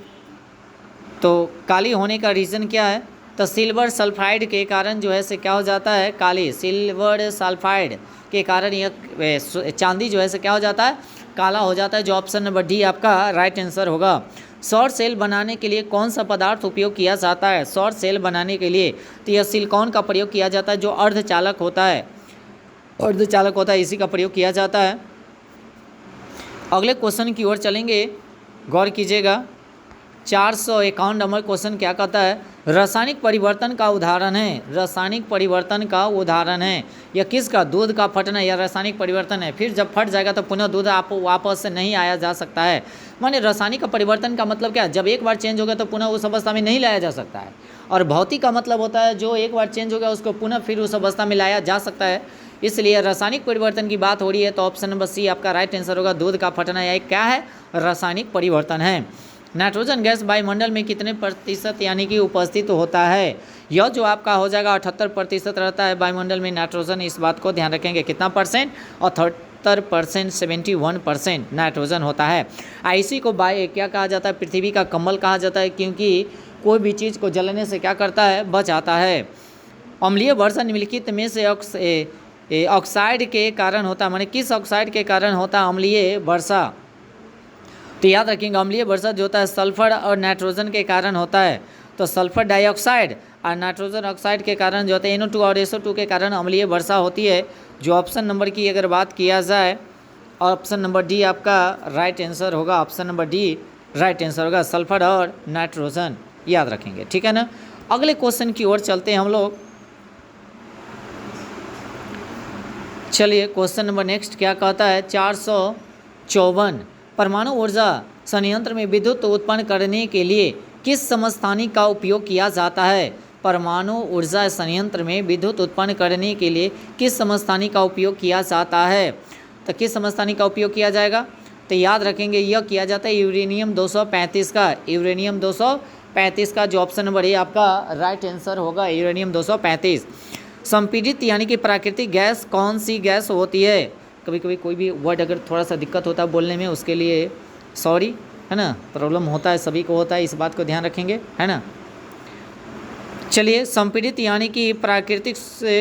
S1: तो काली होने का रीज़न क्या है? तो सिल्वर सल्फाइड के कारण जो है से क्या हो जाता है? काली। सिल्वर सल्फाइड के कारण यह चांदी जो है से क्या हो जाता है? काला हो जाता है, जो ऑप्शन नंबर डी आपका राइट आंसर होगा। सौर सेल बनाने के लिए कौन सा पदार्थ उपयोग किया जाता है? सौर सेल बनाने के लिए तो यह सिलिकॉन का प्रयोग किया जाता है, जो अर्धचालक होता है, अर्धचालक होता है, इसी का प्रयोग किया जाता है। अगले क्वेश्चन की ओर चलेंगे, गौर कीजिएगा। 451 नंबर क्वेश्चन क्या कहता है? रासायनिक परिवर्तन का उदाहरण है, रासायनिक परिवर्तन का उदाहरण है। यह किसका? दूध का फटना या रासायनिक परिवर्तन है। फिर जब फट जाएगा तो पुनः दूध आप वापस से नहीं आया जा सकता है। माने रासायनिक परिवर्तन का मतलब क्या है? जब एक बार चेंज हो गया तो पुनः उस अवस्था में नहीं लाया जा सकता है। और भौतिक का मतलब होता है जो एक बार चेंज हो गया उसको पुनः फिर उस अवस्था में लाया जा सकता है। इसलिए रासायनिक परिवर्तन की बात हो रही है तो ऑप्शन नंबर सी आपका राइट आंसर होगा। दूध का फटना यह क्या है? रासायनिक परिवर्तन है। नाइट्रोजन गैस वायुमंडल में कितने प्रतिशत यानी कि उपस्थित होता है? यह जो आपका हो जाएगा 78% रहता है वायुमंडल में नाइट्रोजन। इस बात को ध्यान रखेंगे। कितना परसेंट? 78%, 71% नाइट्रोजन होता है। इसी को क्या कहा जाता है? पृथ्वी का कमल कहा जाता है, क्योंकि कोई भी चीज़ को जलने से क्या करता है? बचाता है। अम्लीय वर्षा निम्नलिखित में से ऑक्साइड के कारण होता है। माने किस ऑक्साइड के कारण होता है अम्लीय वर्षा? तो याद रखेंगे अम्लीय वर्षा जो होता है सल्फर और नाइट्रोजन के कारण होता है। तो सल्फर डाइऑक्साइड और नाइट्रोजन ऑक्साइड के कारण जो होता है NO2 और SO2 के कारण अम्लीय वर्षा होती है। जो ऑप्शन नंबर की अगर बात किया जाए, ऑप्शन नंबर डी आपका राइट आंसर होगा। Option number D right answer होगा, सल्फर और नाइट्रोजन। याद रखेंगे, ठीक है ना। अगले क्वेश्चन की ओर चलते हैं हम लोग। चलिए क्वेश्चन नंबर नेक्स्ट क्या कहता है? 454 परमाणु ऊर्जा संयंत्र में विद्युत उत्पन्न करने के लिए किस समस्थानिक का उपयोग किया जाता है? परमाणु ऊर्जा संयंत्र में विद्युत उत्पन्न करने के लिए किस समस्थानिक का उपयोग किया जाता है? तो किस समस्थानिक का उपयोग किया जाएगा? तो याद रखेंगे यह किया जाता है यूरेनियम 235 का। यूरेनियम 235 का जो ऑप्शन नंबर ए आपका राइट आंसर होगा, यूरेनियम 235। संपीड़ित यानी कि प्राकृतिक गैस कौन सी गैस होती है? कभी कभी कोई भी वर्ड अगर थोड़ा सा दिक्कत होता है बोलने में, उसके लिए सॉरी, है ना। प्रॉब्लम होता है, सभी को होता है, इस बात को ध्यान रखेंगे, है ना। चलिए, संपीड़ित यानी कि प्राकृतिक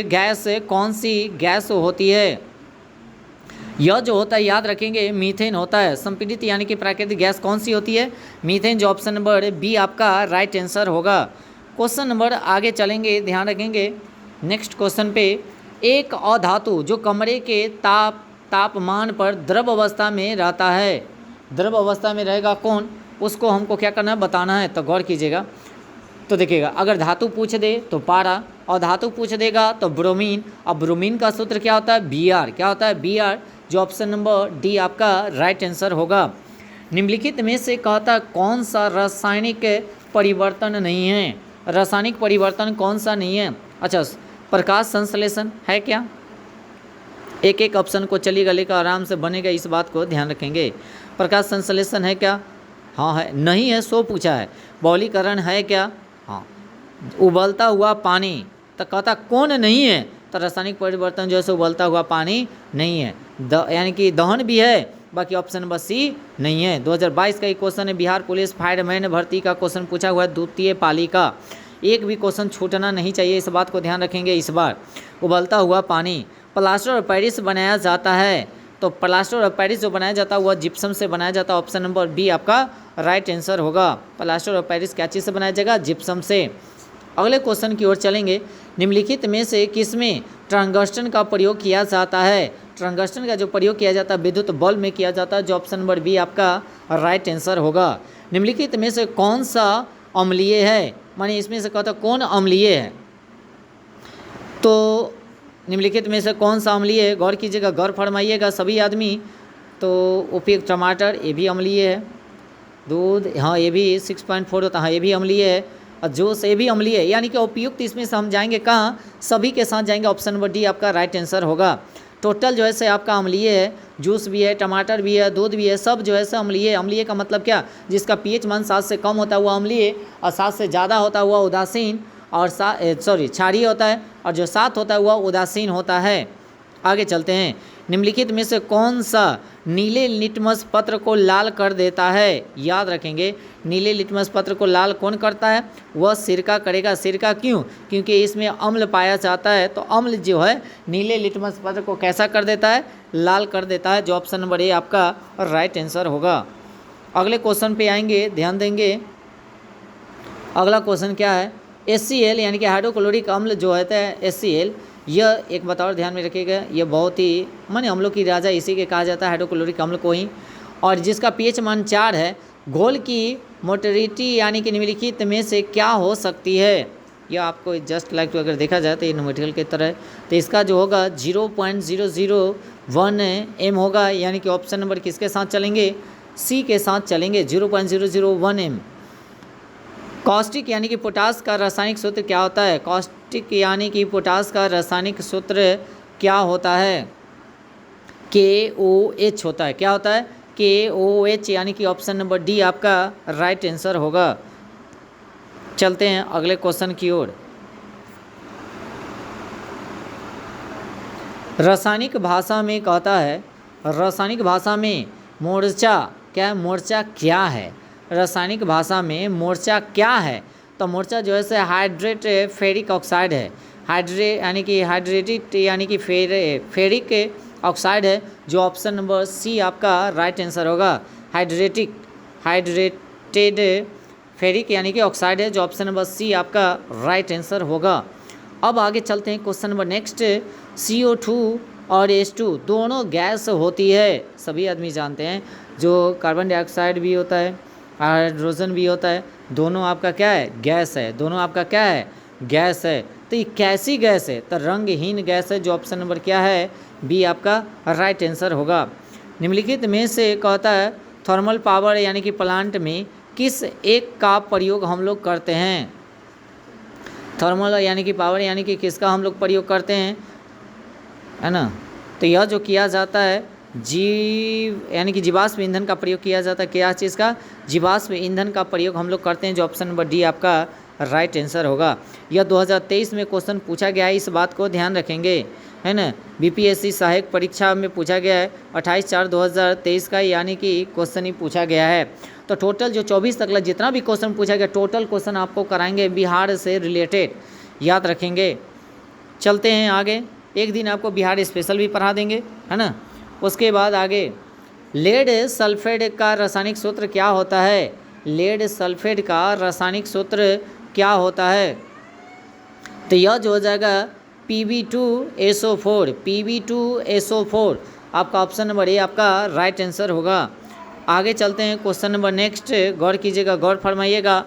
S1: गैस कौन सी गैस होती है? यह जो होता है याद रखेंगे मीथेन होता है। संपीड़ित यानी कि प्राकृतिक गैस कौन सी होती है? मीथेन, जो ऑप्शन नंबर बी आपका राइट आंसर होगा। क्वेश्चन नंबर आगे चलेंगे, ध्यान रखेंगे नेक्स्ट क्वेश्चन पे। एक अधातु जो कमरे के तापमान पर द्रव अवस्था में रहता है, द्रव अवस्था में रहेगा कौन? उसको हमको क्या करना है? बताना है। तो गौर कीजिएगा। तो देखिएगा, अगर धातु पूछ दे तो पारा, और धातु पूछ देगा तो ब्रोमीन। अब ब्रोमीन का सूत्र क्या होता है? Br। क्या होता है? Br, जो ऑप्शन नंबर डी आपका राइट आंसर होगा। निम्नलिखित में से कहता कौन सा रासायनिक परिवर्तन नहीं है? रासायनिक परिवर्तन कौन सा नहीं है? अच्छा, प्रकाश संश्लेषण है क्या? एक एक ऑप्शन को चलिएगा लेकर आराम से बनेगा, इस बात को ध्यान रखेंगे। प्रकाश संश्लेषण है क्या? हाँ है। नहीं है, सो पूछा है। बहुलीकरण है क्या? हाँ। उबलता हुआ पानी, तो कहता कौन नहीं है? तो रासायनिक परिवर्तन जो है उबलता हुआ पानी नहीं है। यानी कि दहन भी है, बाकी ऑप्शन नंबर सी नहीं है। 2022 का एक क्वेश्चन है, बिहार पुलिस फायरमैन भर्ती का क्वेश्चन पूछा हुआ है, द्वितीय पाली का। एक भी क्वेश्चन छूटना नहीं चाहिए, इस बात को ध्यान रखेंगे इस बार। उबलता हुआ पानी। प्लास्टर ऑफ पेरिस बनाया जाता है, तो प्लास्टर ऑफ पेरिस जो बनाया जाता है वह जिप्सम से बनाया जाता है। ऑप्शन नंबर बी आपका राइट आंसर होगा। प्लास्टर ऑफ पेरिस क्या चीज़ से बनाया जाएगा? जिप्सम से। अगले क्वेश्चन की ओर चलेंगे। निम्नलिखित में से किसमें टंगस्टन का प्रयोग किया जाता है? टंगस्टन का जो प्रयोग किया जाता है विद्युत बल्ब में किया जाता है, जो ऑप्शन नंबर बी आपका राइट आंसर होगा। निम्नलिखित में से कौन सा अम्लीय है? माने इसमें से कहता कौन अम्लीय है? तो निम्नलिखित में से कौन सा अम्लीय है? गौर कीजिएगा, गौर फरमाइएगा सभी आदमी। तो उपयुक्त टमाटर, ये भी अम्लीय है। दूध, हाँ ये भी 6.4 होता है, हाँ ये भी अम्लीय है। और जूस, ये भी अम्लीय है। यानी कि उपयुक्त इसमें से हम जाएंगे कहाँ? सभी के साथ जाएंगे। ऑप्शन नंबर डी आपका राइट आंसर होगा। टोटल जो है से आपका अम्लीय है, जूस भी है, टमाटर भी है, दूध भी है, सब जो है से अम्लीय है। अम्लीय का मतलब क्या? जिसका पीएच मान 7 से कम होता है हुआ अम्लीय, और 7 से ज़्यादा होता हुआ उदासीन, और क्षारीय होता है, और जो 7 होता है वह उदासीन होता है। आगे चलते हैं। निम्नलिखित में से कौन सा नीले लिटमस पत्र को लाल कर देता है? याद रखेंगे, नीले लिटमस पत्र को लाल कौन करता है? वह सिरका करेगा। सिरका क्यों? क्योंकि इसमें अम्ल पाया जाता है। तो अम्ल जो है नीले लिटमस पत्र को कैसा कर देता है? लाल कर देता है, जो ऑप्शन नंबर ए आपका राइट आंसर होगा। अगले क्वेश्चन पे आएंगे, ध्यान देंगे। अगला क्वेश्चन क्या है? HCl यानी कि हाइड्रोक्लोरिक अम्ल जो होता है HCl, यह एक बात और ध्यान में रखिएगा, यह बहुत ही माने अम्लों की राजा इसी के कहा जाता है, हाइड्रोक्लोरिक अम्ल को ही। और जिसका पीएच मान 4 है घोल की मोटरिटी यानी कि निम्नलिखित में से क्या हो सकती है। यह आपको जस्ट लाइक टू अगर देखा जाए तो ये न्यूमेरिकल की तरह है, तो इसका जो होगा 0.001 m होगा, यानी कि ऑप्शन नंबर किसके साथ चलेंगे, सी के साथ चलेंगे, 0.001 m। कॉस्टिक यानी कि पोटास का रासायनिक सूत्र क्या होता है, कॉस्टिक यानी कि पोटास का रासायनिक सूत्र क्या होता है, KOH होता है। क्या होता है, KOH, यानी कि ऑप्शन नंबर डी आपका राइट आंसर होगा। चलते हैं अगले क्वेश्चन की ओर। रासायनिक भाषा में कहता है, रासायनिक भाषा में मोर्चा क्या, मोर्चा क्या है, रासायनिक भाषा में मोर्चा क्या है। तो मोर्चा जो है से हाइड्रेट फेरिक ऑक्साइड है, यानी कि हाइड्रेटेड यानी कि फेरिक ऑक्साइड है, जो ऑप्शन नंबर सी आपका राइट आंसर होगा। हाइड्रेटेड फेरिक यानी कि ऑक्साइड है, जो ऑप्शन नंबर सी आपका राइट आंसर होगा। अब आगे चलते हैं क्वेश्चन नंबर नेक्स्ट। CO2 और H2 दोनों गैस होती है, सभी आदमी जानते हैं, जो कार्बन डाइऑक्साइड भी होता है, हाइड्रोजन भी होता है, दोनों आपका क्या है, गैस है, दोनों आपका क्या है, गैस है। तो ये कैसी गैस है, तो रंगहीन गैस है, जो ऑप्शन नंबर क्या है, बी आपका राइट आंसर होगा। निम्नलिखित में से कहता है थर्मल पावर यानी कि प्लांट में किस एक का प्रयोग हम लोग करते हैं। थर्मल यानी कि पावर यानी कि किसका हम लोग प्रयोग करते हैं, है ना। तो यह जो किया जाता है यानी कि जीवाश्म ईंधन का प्रयोग किया जाता है। क्या चीज़ का, जीवाश्म ईंधन का प्रयोग हम लोग करते हैं, जो ऑप्शन नंबर डी आपका राइट आंसर होगा। यह 2023 में क्वेश्चन पूछा गया है, इस बात को ध्यान रखेंगे, है ना। BPSC सहायक परीक्षा में पूछा गया है 28/4/2023 का, यानी कि क्वेश्चन ही पूछा गया है। तो टोटल जो 24 तक जितना भी क्वेश्चन पूछा गया, टोटल क्वेश्चन आपको कराएंगे बिहार से रिलेटेड, याद रखेंगे। चलते हैं आगे, एक दिन आपको बिहार स्पेशल भी पढ़ा देंगे, है ना। उसके बाद आगे लेड सल्फेट का रासायनिक सूत्र क्या होता है, लेड सल्फेट का रासायनिक सूत्र क्या होता है। तो यह जो हो जाएगा Pb2SO4, Pb2SO4 आपका ऑप्शन नंबर ए आपका राइट आंसर होगा। आगे चलते हैं क्वेश्चन नंबर नेक्स्ट, गौर कीजिएगा, गौर फरमाइएगा।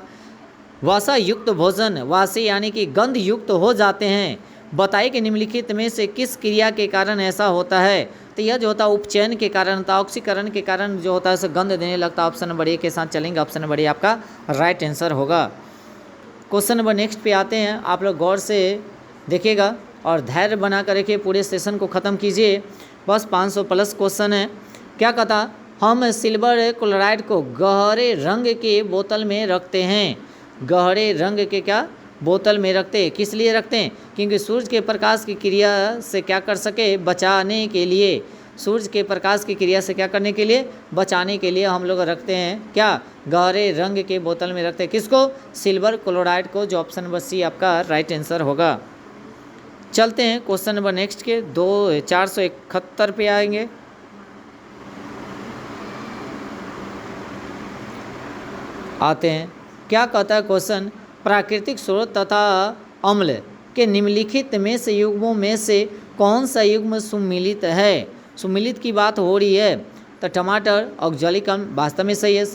S1: वसा युक्त भोजन वासी यानी कि गंध युक्त हो जाते हैं, बताइए कि निम्नलिखित में से किस क्रिया के कारण ऐसा होता है। तो यह जो होता है उपचयन के कारण होता है, ऑक्सीकरण के कारण जो होता है उसे गंध देने लगता है। ऑप्शन नंबर ए के साथ चलेंगे, ऑप्शन नंबर ए आपका राइट आंसर होगा। क्वेश्चन नंबर नेक्स्ट पे आते हैं, आप लोग गौर से देखिएगा और धैर्य बना कर रखिए, पूरे सेशन को ख़त्म कीजिए, बस 500 प्लस क्वेश्चन है। क्या कहता, हम सिल्वर क्लोराइड को गहरे रंग के बोतल में रखते हैं, गहरे रंग के क्या बोतल में रखते हैं, किस लिए रखते हैं, क्योंकि सूर्य के प्रकाश की क्रिया से क्या कर सके, बचाने के लिए, सूर्य के प्रकाश की क्रिया से क्या करने के लिए, बचाने के लिए हम लोग रखते हैं, क्या गहरे रंग के बोतल में रखते हैं, किसको, सिल्वर क्लोराइड को, जो ऑप्शन नंबर सी आपका राइट आंसर होगा। चलते हैं क्वेश्चन नंबर नेक्स्ट के 471 पे आएंगे। आते हैं, क्या कहता है क्वेश्चन, प्राकृतिक स्रोत तथा अम्ल के निम्नलिखित में से युग्मों में से कौन सा युग्म सुम्मिलित है। सुम्मिलित की बात हो रही है, तो टमाटर ऑक्जेलिक अम्ल वास्तव में सही है।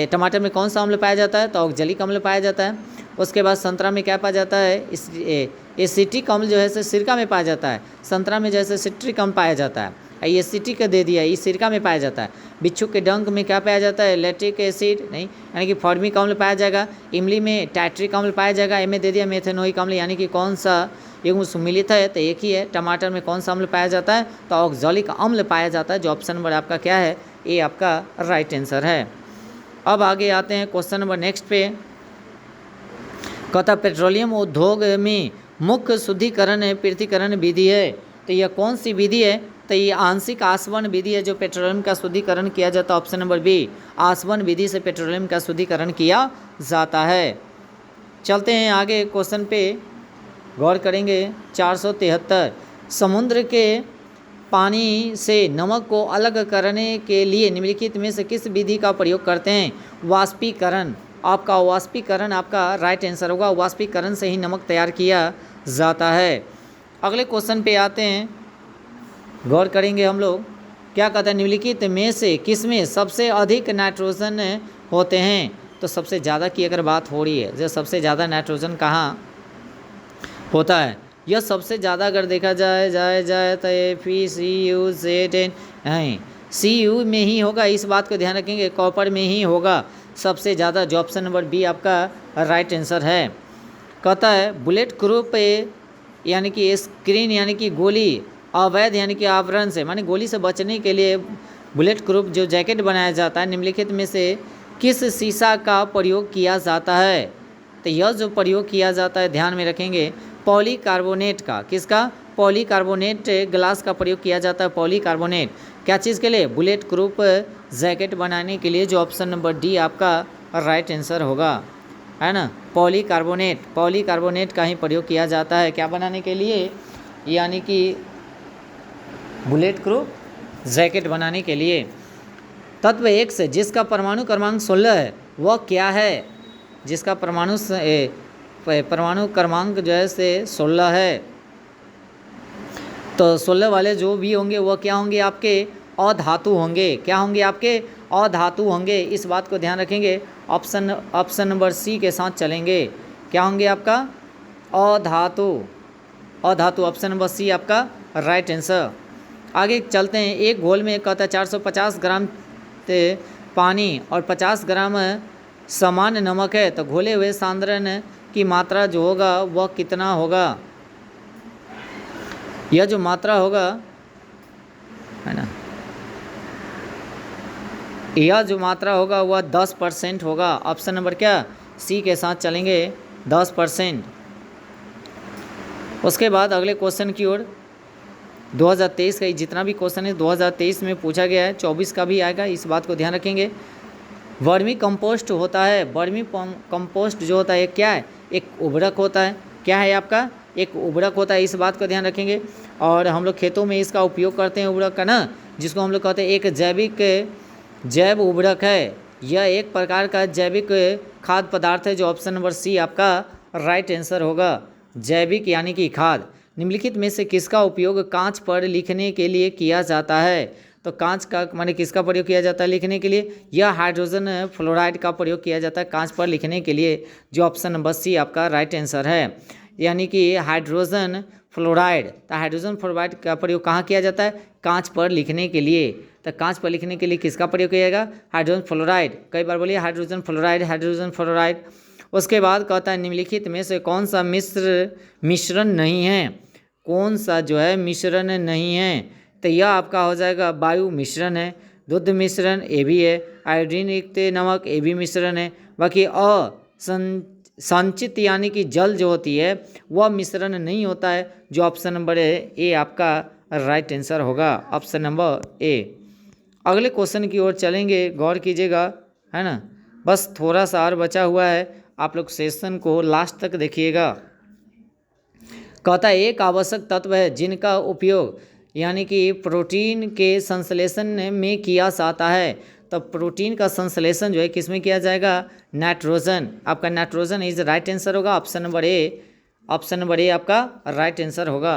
S1: टमाटर में कौन सा अम्ल पाया जाता है, तो ऑक्जेलिक अम्ल पाया जाता है। उसके बाद संतरा में क्या पाया जाता है, एसिटिक अम्ल जो है सिरका में पाया जाता है। संतरा में जैसे सिट्रिक अम्ल पाया जाता है, एसिटिक दे दिया, ये सिरका में पाया जाता है। बिच्छू के डंक में क्या पाया जाता है, लैक्टिक एसिड नहीं, यानी कि फॉर्मिक अम्ल पाया जाएगा। इमली में टाइट्रिक अम्ल पाया जाएगा, ए में दे दिया मेथेनोइक अम्ल, यानी कि कौन सा युग्म सुम्मिलित है, तो एक ही है। टमाटर में कौन सा अम्ल पाया जाता है, तो ऑक्जेलिक अम्ल पाया जाता है, जो ऑप्शन नंबर आपका क्या है, ये आपका राइट आंसर है। अब आगे आते हैं क्वेश्चन नंबर नेक्स्ट पे, कहता पेट्रोलियम उद्योग में मुख्य शुद्धिकरण पृथक्करण विधि है, तो यह कौन सी विधि है, तो ये आंशिक आसवन विधि है, जो पेट्रोलियम का शुद्धिकरण किया जाता है। ऑप्शन नंबर बी, आसवन विधि से पेट्रोलियम का शुद्धिकरण किया जाता है। चलते हैं आगे क्वेश्चन पे, गौर करेंगे। 473, समुद्र के पानी से नमक को अलग करने के लिए निम्नलिखित में से किस विधि का प्रयोग करते हैं, वाष्पीकरण। आपका वाष्पीकरण आपका राइट आंसर होगा, वाष्पीकरण से ही नमक तैयार किया जाता है। अगले क्वेश्चन पे आते हैं, गौर करेंगे हम लोग। क्या कहता है, निम्नलिखित में से किसमें सबसे अधिक नाइट्रोजन होते हैं। तो सबसे ज़्यादा की अगर बात हो रही है, जो सबसे ज़्यादा नाइट्रोजन कहाँ होता है, यह सबसे ज़्यादा अगर देखा जाए तो FeCU नहीं, CU में ही होगा, इस बात को ध्यान रखेंगे, कॉपर में ही होगा सबसे ज़्यादा, जो ऑप्शन नंबर बी आपका राइट आंसर है। कहता है बुलेट प्रूफ यानी कि स्क्रीन यानी कि गोली अवैध यानी कि आवरण से, माने गोली से बचने के लिए बुलेट प्रूफ जो जैकेट बनाया जाता है, निम्नलिखित में से किस शीशा का प्रयोग किया जाता है। तो यह जो प्रयोग किया जाता है, ध्यान में रखेंगे, पॉलीकार्बोनेट का, किसका, पॉलीकार्बोनेट ग्लास का प्रयोग किया जाता है। पॉलीकार्बोनेट क्या चीज़ के लिए, बुलेट प्रूफ जैकेट बनाने के लिए, जो ऑप्शन नंबर डी आपका राइट आंसर होगा, है ना। पॉलीकार्बोनेट का ही प्रयोग किया जाता है, क्या बनाने के लिए, यानी कि बुलेट प्रूफ जैकेट बनाने के लिए। तत्व एक से जिसका परमाणु क्रमांक 16 है वह क्या है, जिसका परमाणु क्रमांक जो है से 16 है, तो 16 वाले जो भी होंगे वह क्या होंगे, आपके अधातु होंगे। क्या होंगे, आपके अधातु होंगे, इस बात को ध्यान रखेंगे। ऑप्शन नंबर सी के साथ चलेंगे, क्या होंगे आपका अधातु, ऑप्शन नंबर सी आपका राइट आंसर। आगे चलते हैं। एक घोल में कहता है 450 ग्राम पानी और 50 ग्राम समान नमक है, तो घोले हुए सांद्रण की मात्रा जो होगा वह कितना होगा। यह जो मात्रा होगा, है ना, यह जो मात्रा होगा वह 10% होगा। ऑप्शन नंबर क्या, सी के साथ चलेंगे, 10%। उसके बाद अगले क्वेश्चन की ओर, 2023 का जितना भी क्वेश्चन है 2023 में पूछा गया है, 24 का भी आएगा, इस बात को ध्यान रखेंगे। वर्मी कंपोस्ट होता है, वर्मी कंपोस्ट जो होता है क्या है, एक उर्वरक होता है। क्या है आपका, एक उर्वरक होता है, इस बात को ध्यान रखेंगे। और हम लोग खेतों में इसका उपयोग करते हैं उर्वरक का ना, जिसको हम लोग कहते हैं एक जैव उर्वरक है। यह एक प्रकार का जैविक खाद्य पदार्थ है, जो ऑप्शन नंबर सी आपका राइट आंसर होगा, जैविक यानी कि खाद। निम्नलिखित में से किसका उपयोग कांच पर लिखने के लिए किया जाता है। तो कांच का माने किसका प्रयोग किया जाता है लिखने के लिए, यह हाइड्रोजन फ्लोराइड का प्रयोग किया जाता है कांच पर लिखने के लिए, जो ऑप्शन नंबर सी आपका राइट आंसर है, यानी कि हाइड्रोजन फ्लोराइड। तो हाइड्रोजन फ्लोराइड का प्रयोग कहाँ किया जाता है, कांच पर लिखने के लिए। तो कांच पर लिखने के लिए किसका प्रयोग किया जाएगा, हाइड्रोजन फ्लोराइड। कई बार बोलिए हाइड्रोजन फ्लोराइड। उसके बाद कहता है निम्नलिखित में से कौन सा मिश्रण नहीं है, कौन सा जो है मिश्रण नहीं है। तो यह आपका हो जाएगा वायु मिश्रण है, दुग्ध मिश्रण ये भी है, आयोडीन युक्त नमक ये भी मिश्रण है। बाकी संचित यानी कि जल जो होती है वह मिश्रण नहीं होता है, जो ऑप्शन नंबर ए आपका राइट आंसर होगा, ऑप्शन नंबर ए। अगले क्वेश्चन की ओर चलेंगे, गौर कीजिएगा, है ना, बस थोड़ा सा और बचा हुआ है, आप लोग सेशन को लास्ट तक देखिएगा। कहता है एक आवश्यक तत्व है जिनका उपयोग यानी कि प्रोटीन के संश्लेषण में किया जाता है। तो प्रोटीन का संश्लेषण जो है किस में किया जाएगा, नाइट्रोजन। आपका नाइट्रोजन इज राइट आंसर होगा, ऑप्शन नंबर ए आपका राइट आंसर होगा।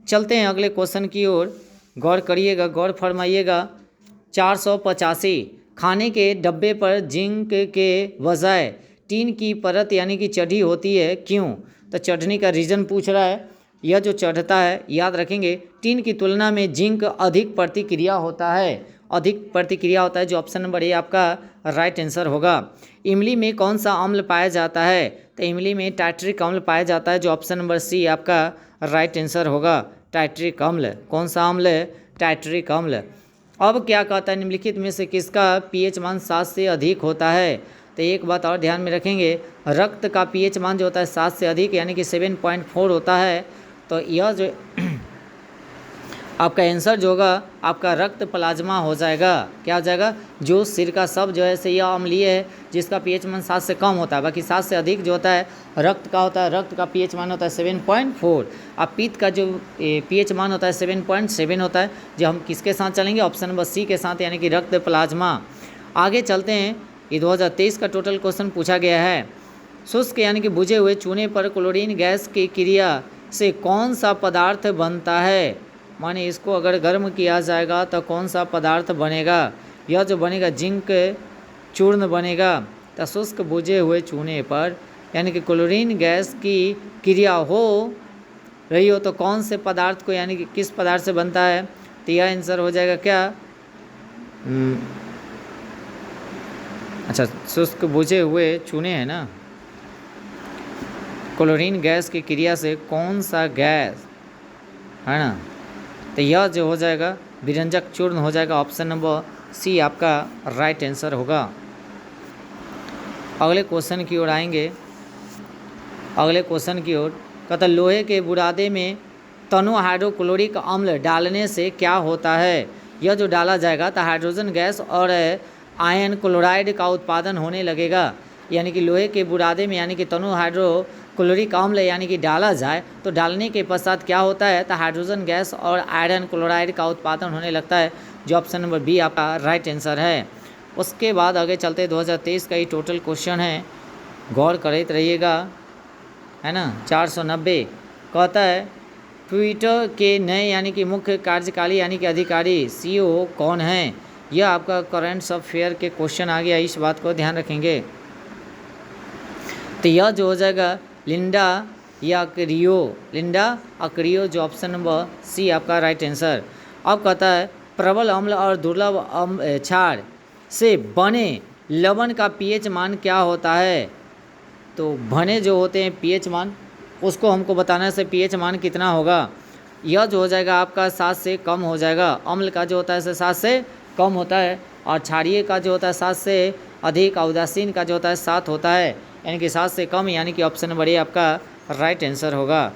S1: चलते हैं अगले क्वेश्चन की ओर, गौर करिएगा, गौर फरमाइएगा। 485 खाने के डब्बे पर जिंक के बजाय टीन की परत यानी कि चढ़ी होती है, क्यों। तो चढ़ने का रीज़न पूछ रहा है। यह जो चढ़ता है, याद रखेंगे, टीन की तुलना में जिंक अधिक प्रतिक्रिया होता है, जो ऑप्शन नंबर ए आपका राइट आंसर होगा। इमली में कौन सा अम्ल पाया जाता है। तो इमली में टाइट्रिक अम्ल पाया जाता है, जो ऑप्शन नंबर सी आपका राइट आंसर होगा, टाइट्रिक अम्ल। कौन सा अम्ल है, टाइट्रिक अम्ल। अब क्या कहता है, निम्नलिखित में से किसका पीएच मान 7 से अधिक होता है। तो एक बात और ध्यान में रखेंगे, रक्त का पीएच मान जो होता है 7 से अधिक यानी कि 7.4 होता है। तो यह जो आपका आंसर जो होगा आपका रक्त प्लाज्मा हो जाएगा। क्या हो जाएगा, जो सिर का सब जो है से यह अम्लीय है जिसका पीएच मान 7 से कम होता है, बाकी 7 से अधिक जो होता है रक्त का होता है, रक्त का पीएच मान होता है 7.4। अब पित्त का जो पीएच मान होता है 7.7 होता है, जो हम किसके साथ चलेंगे, ऑप्शन नंबर सी के साथ, यानी कि रक्त प्लाज्मा। आगे चलते हैं, ये 2023 का टोटल क्वेश्चन पूछा गया है। शुष्क यानी कि बुझे हुए चूने पर क्लोरीन गैस की क्रिया से कौन सा पदार्थ बनता है। माने इसको अगर गर्म किया जाएगा तो कौन सा पदार्थ बनेगा? यह जो बनेगा जिंक चूर्ण बनेगा। तो शुष्क बुझे हुए चूने पर यानी कि क्लोरीन गैस की क्रिया हो रही हो तो कौन से पदार्थ को यानी कि किस पदार्थ से बनता है? तो यह आंसर हो जाएगा क्या? अच्छा, शुष्क बुझे हुए चूने हैं ना, क्लोरीन गैस की क्रिया से कौन सा गैस है ना, तो यह जो हो जाएगा विरंजक चूर्ण हो जाएगा। ऑप्शन नंबर सी आपका राइट आंसर होगा। अगले क्वेश्चन की ओर आएंगे। अगले क्वेश्चन की ओर कहता है लोहे के बुरादे में तनु हाइड्रोक्लोरिक अम्ल डालने से क्या होता है? यह जो डाला जाएगा तो हाइड्रोजन गैस और आयन क्लोराइड का उत्पादन होने लगेगा। यानी कि लोहे के बुरादे में यानी कि तनु हाइड्रोक्लोरिक अम्ल यानी कि डाला जाए तो डालने के पश्चात क्या होता है? तो हाइड्रोजन गैस और आयरन क्लोराइड का उत्पादन होने लगता है, जो ऑप्शन नंबर बी आपका राइट आंसर है। उसके बाद आगे चलते 2023 का ही टोटल क्वेश्चन है, गौर करते रहिएगा, है ना। 490 कहता है ट्विटर के नए यानी कि मुख्य कार्यकारी यानी कि अधिकारी CEO कौन है? यह आपका करंट अफेयर के क्वेश्चन आ गया, इस बात को ध्यान रखेंगे। तो यह जो हो जाएगा लिंडा अक्रियो, जो ऑप्शन नंबर सी आपका राइट आंसर। अब कहता है प्रबल अम्ल और दुर्लभ क्षार से बने लवण का pH मान क्या होता है? तो बने जो होते हैं pH मान, उसको हमको बताना से pH मान कितना होगा। यह जो हो जाएगा आपका 7 से कम हो जाएगा। अम्ल का जो होता है 7 से कम होता है, और क्षारीय का जो होता है 7 से अधिक, उदासीन का जो होता है 7 होता है, यानी कि 7 से कम, यानी कि ऑप्शन नंबर ए आपका राइट आंसर होगा।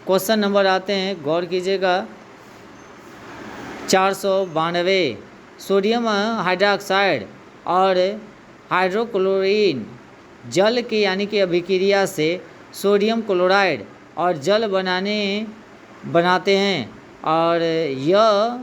S1: क्वेश्चन नंबर आते हैं, गौर कीजिएगा। 492 सोडियम हाइड्रोक्साइड और हाइड्रोक्लोरीन जल की यानी कि अभिक्रिया से सोडियम क्लोराइड और जल बनाते हैं, और यह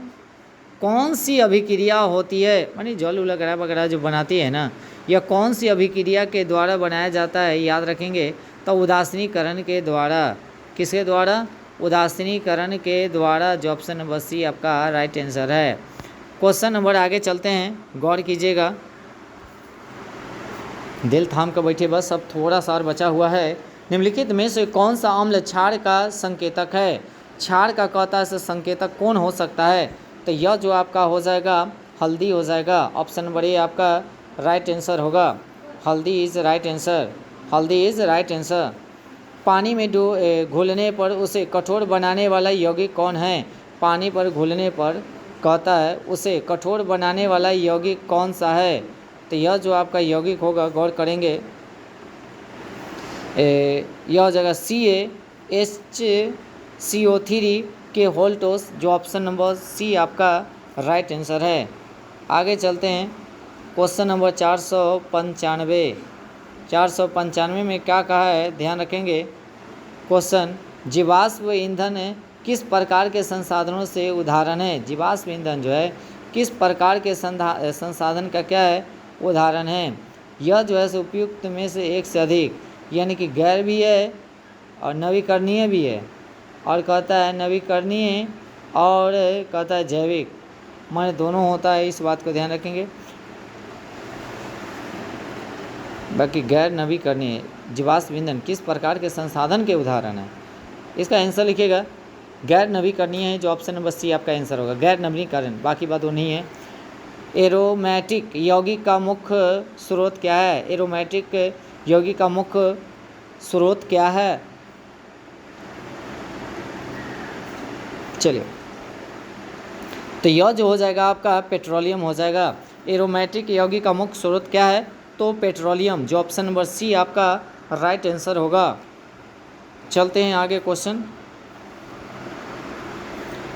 S1: कौन सी अभिक्रिया होती है? मानी जल वगैरह वगैरह जो बनाती है ना, यह कौन सी अभिक्रिया के द्वारा बनाया जाता है? याद रखेंगे तो उदासीनीकरण के द्वारा। किसके द्वारा? उदासीनीकरण के द्वारा, जो ऑप्शन नंबर सी आपका राइट आंसर है। क्वेश्चन नंबर आगे चलते हैं, गौर कीजिएगा, दिल थाम कर बैठे, बस अब थोड़ा सा और बचा हुआ है। निम्नलिखित में से कौन सा अम्ल क्षार का संकेतक है? क्षार का कहता है संकेतक कौन हो सकता है? तो यह जो आपका हो जाएगा हल्दी हो जाएगा। ऑप्शन नंबर ए आपका राइट आंसर होगा। हल्दी इज़ राइट आंसर। हल्दी इज़ राइट आंसर। पानी में घुलने पर उसे कठोर बनाने वाला यौगिक कौन है? पानी पर घुलने पर कहता है उसे कठोर बनाने वाला यौगिक कौन सा है? तो यह जो आपका यौगिक होगा, गौर करेंगे, यह जगह CaHCO3 के होल्टोस, जो ऑप्शन नंबर सी आपका राइट आंसर है। आगे चलते हैं, क्वेश्चन नंबर 495। 495 में क्या कहा है, ध्यान रखेंगे। क्वेश्चन, जीवाश्म ईंधन किस प्रकार के संसाधनों से उदाहरण है? जीवाश्म ईंधन जो है किस प्रकार के संसाधन का क्या है? उदाहरण है। यह जो है सो उपयुक्त में से एक से अधिक, यानी कि गैर भी है और नवीकरणीय भी है, और कहता है नवीकरणीय और कहता है जैविक, माने दोनों होता है, इस बात को ध्यान रखेंगे। बाकी गैर नवीकरणीय जीवाश्म ईंधन किस प्रकार के संसाधन के उदाहरण है, इसका आंसर लिखिएगा गैर नवीकरणीय है, जो ऑप्शन नंबर सी आपका आंसर होगा। गैर नवीकरण, बाकी बात वो नहीं है। एरोमेटिक यौगिक का मुख्य स्रोत क्या है? एरोमेटिक यौगिक का मुख्य स्रोत क्या है? चलिए, तो यह जो हो जाएगा आपका पेट्रोलियम हो जाएगा। एरोमेटिक यौगिक का मुख्य स्रोत क्या है? तो पेट्रोलियम, जो ऑप्शन नंबर सी आपका राइट आंसर होगा। चलते हैं आगे, क्वेश्चन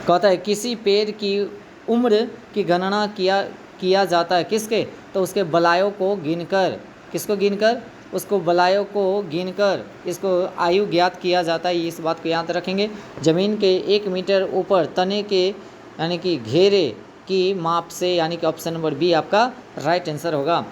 S1: कहता है किसी पेड़ की उम्र की गणना किया जाता है किसके? तो उसके बलायों को गिनकर। किसको गिनकर? उसको बलायों को गिनकर इसको आयु ज्ञात किया जाता है, इस बात को याद रखेंगे। ज़मीन के 1 मीटर ऊपर तने के यानी कि घेरे की माप से, यानी कि ऑप्शन नंबर बी आपका राइट आंसर होगा।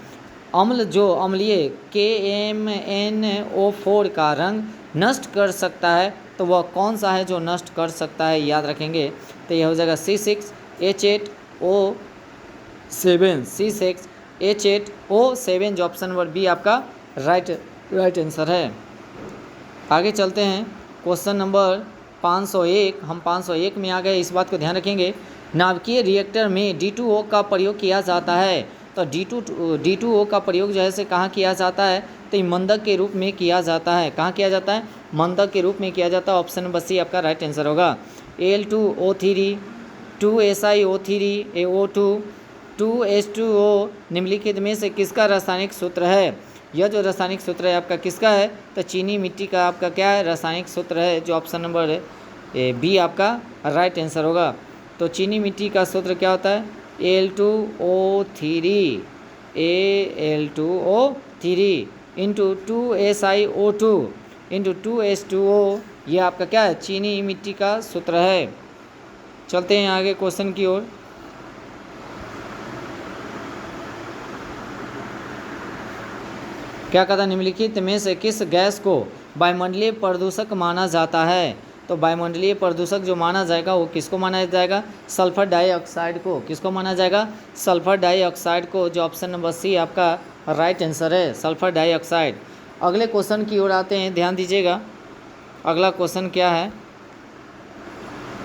S1: अम्ल जो अम्लीय KMnO4 का रंग नष्ट कर सकता है तो वह कौन सा है जो नष्ट कर सकता है, याद रखेंगे। तो यह हो जाएगा C6H8O7, C6H8O7 जो ऑप्शन नंबर बी आपका राइट आंसर है। आगे चलते हैं क्वेश्चन नंबर 501। हम 501 में आ गए, इस बात को ध्यान रखेंगे। नाभिकीय रिएक्टर में D2O का प्रयोग किया जाता है। तो D2O का प्रयोग जो है से कहाँ किया जाता है, तो ये मंदक के रूप में किया जाता है। कहाँ किया जाता है, मंदक के रूप में किया जाता है। ऑप्शन नंबर सी आपका राइट आंसर होगा। Al2O3, 2SiO3, AO2, 2H2O निम्नलिखित में से किसका रासायनिक सूत्र है। यह जो रासायनिक सूत्र है आपका किसका है, तो चीनी मिट्टी का आपका क्या है, रासायनिक सूत्र है, जो ऑप्शन नंबर बी आपका राइट आंसर होगा। तो चीनी मिट्टी का सूत्र क्या होता है, Al2O3 into 2SiO2 into 2H2O, ये आपका क्या है, चीनी मिट्टी का सूत्र है। चलते हैं आगे क्वेश्चन की ओर। क्या कहता है, निम्नलिखित में से किस गैस को वायुमंडलीय प्रदूषक माना जाता है। तो वायुमंडलीय प्रदूषक जो माना जाएगा वो किसको माना जाएगा, सल्फर डाइऑक्साइड को। किसको माना जाएगा, सल्फर डाइऑक्साइड को, जो ऑप्शन नंबर सी आपका राइट आंसर है, सल्फर डाइऑक्साइड। अगले क्वेश्चन की ओर आते हैं, ध्यान दीजिएगा। अगला क्वेश्चन क्या है,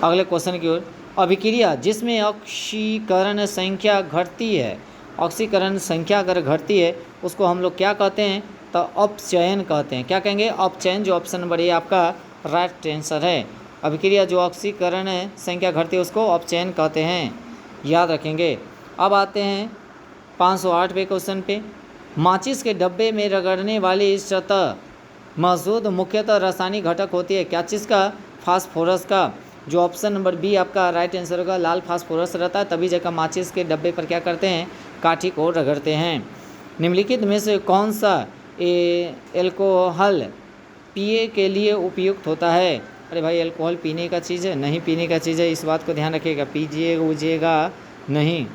S1: अगले क्वेश्चन की ओर। अभिक्रिया जिसमें ऑक्सीकरण संख्या घटती है, ऑक्सीकरण संख्या अगर घटती है उसको हम लोग क्या कहते हैं, तो अपचयन कहते हैं। क्या कहेंगे, अपचयन, जो ऑप्शन नंबर ए आपका राइट आंसर है। अभिक्रिया जो ऑक्सीकरण संख्या घटती है उसको अपचयन कहते हैं, याद रखेंगे। अब आते हैं 508वें क्वेश्चन पे। माचिस के डब्बे में रगड़ने वाली सतह मौजूद मुख्यतः रासायनिक घटक होती है, क्या चीज़ का, फास्फोरस का, जो ऑप्शन नंबर बी आपका राइट आंसर होगा। लाल फास्फोरस रहता है, तभी जगह माचिस के डब्बे पर क्या करते हैं, काठी को रगड़ते हैं। निम्नलिखित में से कौन सा एल्कोहल पिए के लिए उपयुक्त होता है। अरे भाई, एल्कोहल पीने का चीज़ है, नहीं पीने का चीज़ है, इस बात को ध्यान रखिएगा, पीजिएगा उजिएगा नहीं।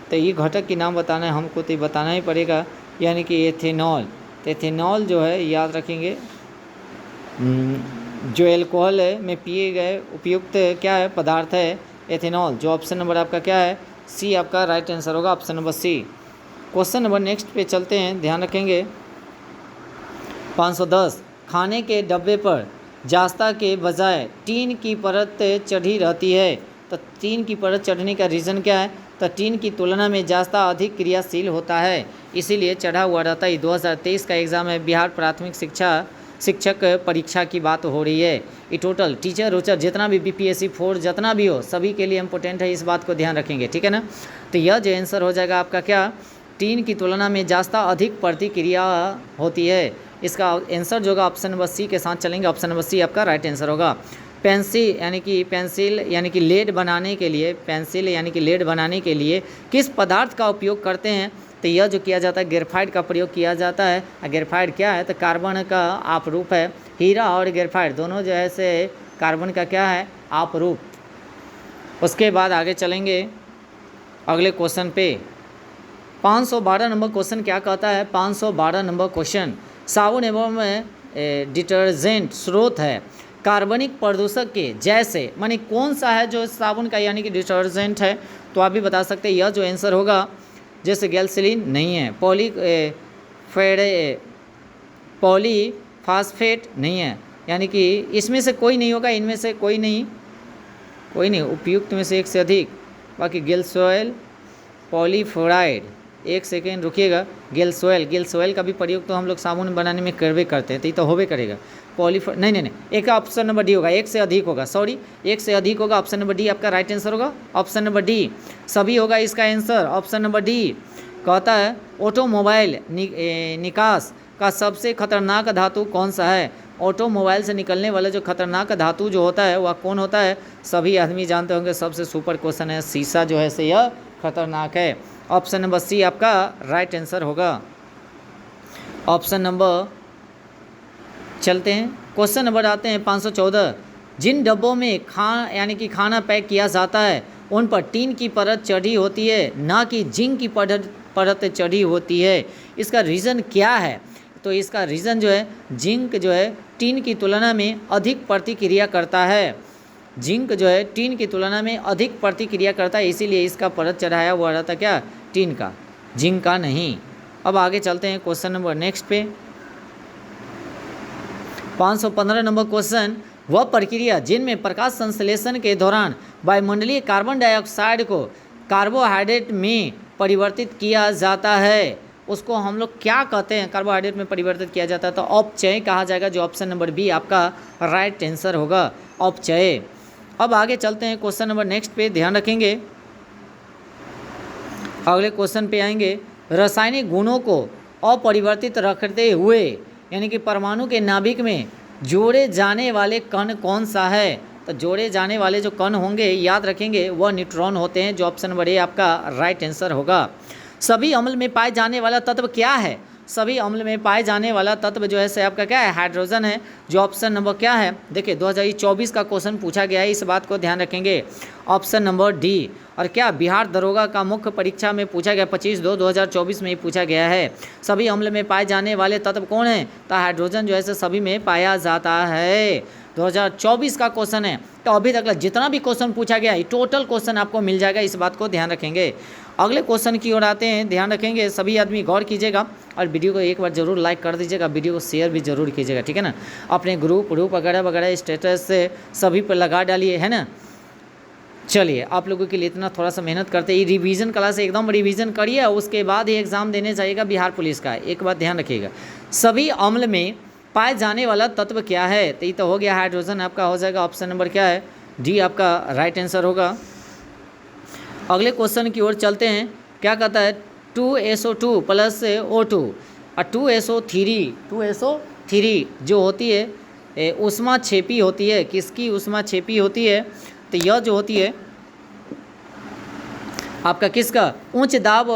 S1: तो ये घटक की नाम बताना है हमको, तो बताना ही पड़ेगा, यानी कि एथेनॉल। तो एथेनॉल जो है याद रखेंगे, जो एल्कोहल में पिए गए उपयुक्त क्या है, पदार्थ है एथेनॉल, जो ऑप्शन नंबर आपका क्या है, सी आपका राइट आंसर होगा, option number C. Question number next पे चलते हैं, ध्यान रखेंगे। 510, खाने के डब्बे पर जास्ता के बजाय टीन की परत चढ़ी रहती है। तो टीन की परत चढ़ने का रीज़न क्या है, तो टीन की तुलना में जास्ता अधिक क्रियाशील होता है, इसीलिए चढ़ा हुआ रहता है। 2023 का एग्ज़ाम है, बिहार प्राथमिक शिक्षक परीक्षा की बात हो रही है। ये टोटल टीचर रोचर जितना भी BPSC 4 जितना भी हो, सभी के लिए इम्पोर्टेंट है, इस बात को ध्यान रखेंगे, ठीक है ना। तो यह जो आंसर हो जाएगा आपका क्या, टीन की तुलना में जास्ता अधिक प्रतिक्रिया होती है। इसका आंसर जो होगा ऑप्शन नंबर सी के साथ चलेंगे, ऑप्शन नंबर सी आपका राइट आंसर होगा। पेंसिल यानी कि लेड बनाने के लिए, पेंसिल यानी कि लेड बनाने के लिए किस पदार्थ का उपयोग करते हैं। तो यह जो किया जाता है, ग्रेफाइट का प्रयोग किया जाता है। ग्रेफाइट क्या है, तो कार्बन का आपरूप है। हीरा और ग्रेफाइट दोनों जो है से कार्बन का क्या है, आपरूप। उसके बाद आगे चलेंगे अगले क्वेश्चन पे। 512 नंबर क्वेश्चन क्या कहता है, 512 नंबर क्वेश्चन, साबुन एवं डिटर्जेंट स्रोत है कार्बनिक प्रदूषक के जैसे, माने कौन सा है जो साबुन का यानी कि डिटर्जेंट है। तो आप भी बता सकते हैं, यह जो आंसर होगा, जैसे गैल्सिलीन नहीं है, पॉलीफास्फेट नहीं है, यानी कि इसमें से कोई नहीं होगा, इनमें से कोई नहीं, उपयुक्त में से एक से अधिक। बाकी गेलसोयल, पॉलीफ्लोराइड, एक सेकेंड रुकिएगा, गेलसोयल का भी प्रयोग तो हम लोग साबुन बनाने में करवे करते हैं, तो ये तो होबे करेगा। नहीं, एक ऑप्शन नंबर डी होगा, एक से अधिक होगा, एक से अधिक होगा, ऑप्शन नंबर डी आपका राइट आंसर होगा, ऑप्शन नंबर डी सभी होगा इसका आंसर, ऑप्शन नंबर डी। कहता है ऑटोमोबाइल निकास का सबसे खतरनाक धातु कौन सा है। ऑटोमोबाइल से निकलने वाला जो खतरनाक धातु जो होता है वह कौन होता है, सभी आदमी जानते होंगे, सबसे सुपर क्वेश्चन है, शीशा जो है से यह खतरनाक है। ऑप्शन नंबर सी आपका राइट आंसर होगा, ऑप्शन नंबर। चलते हैं क्वेश्चन नंबर आते हैं 514, जिन डब्बों में यानी कि खाना पैक किया जाता है उन पर टीन की परत चढ़ी होती है, ना कि जिंक की परत चढ़ी होती है, इसका रीज़न क्या है। तो इसका रीज़न जो है, जिंक जो है टीन की तुलना में अधिक प्रतिक्रिया करता है। जिंक जो है टीन की तुलना में अधिक प्रतिक्रिया करता है, इसीलिए इसका परत चढ़ाया हुआ रहता क्या, टीन का, जिंक का नहीं। अब आगे चलते हैं क्वेश्चन नंबर नेक्स्ट पे। 515 नंबर क्वेश्चन, वह प्रक्रिया जिनमें प्रकाश संश्लेषण के दौरान वायुमंडलीय कार्बन डाइऑक्साइड को कार्बोहाइड्रेट में परिवर्तित किया जाता है, उसको हम लोग क्या कहते हैं, कार्बोहाइड्रेट में परिवर्तित किया जाता है तो अपचय कहा जाएगा, जो ऑप्शन नंबर बी आपका राइट आंसर होगा, अपचय। अब आगे चलते हैं क्वेश्चन नंबर नेक्स्ट पे, ध्यान रखेंगे अगले क्वेश्चन पे आएंगे। रासायनिक गुणों को अपरिवर्तित रखते हुए यानी कि परमाणु के नाभिक में जोड़े जाने वाले कण कौन सा है, तो जोड़े जाने वाले जो कण होंगे याद रखेंगे वह न्यूट्रॉन होते हैं, जो ऑप्शन नंबर ए आपका राइट आंसर होगा। सभी अम्ल में पाए जाने वाला तत्व क्या है, सभी अम्ल में पाए जाने वाला तत्व जो है से आपका क्या है, हाइड्रोजन है, जो ऑप्शन नंबर क्या है, देखिए 2024 का क्वेश्चन पूछा गया है, इस बात को ध्यान रखेंगे, ऑप्शन नंबर डी। और क्या बिहार दरोगा का मुख्य परीक्षा में पूछा गया 25/2/2024 में ही पूछा गया है। सभी अम्ल में पाए जाने वाले तत्व कौन है, तो हाइड्रोजन जो है से सभी में पाया जाता है, 2024 का क्वेश्चन है। तो अभी तक जितना भी क्वेश्चन पूछा गया है टोटल क्वेश्चन आपको मिल जाएगा, इस बात को ध्यान रखेंगे। अगले क्वेश्चन की ओर आते हैं, ध्यान रखेंगे सभी आदमी गौर कीजिएगा और वीडियो को एक बार जरूर लाइक कर दीजिएगा, वीडियो को शेयर भी जरूर कीजिएगा, ठीक है ना, अपने ग्रुप वगैरह वगैरह स्टेटस से सभी पर लगा डालिए, है ना। चलिए आप लोगों के लिए इतना थोड़ा सा मेहनत करते हैं, रिवीजन क्लास एकदम रिवीजन करिए, उसके बाद ही एग्ज़ाम देने जाइएगा बिहार पुलिस का। एक बात ध्यान रखिएगा, सभी अम्ल में पाए जाने वाला तत्व क्या है, तो ये तो हो गया हाइड्रोजन, आपका हो जाएगा ऑप्शन नंबर क्या है, डी आपका राइट आंसर होगा। अगले क्वेश्चन की ओर चलते हैं, क्या कहता है 2SO2 + O2 और 2SO3 जो होती है ऊष्मा छेपी होती है, किसकी ऊष्मा छेपी होती है, तो यह जो होती है आपका किसका, उच्च दाब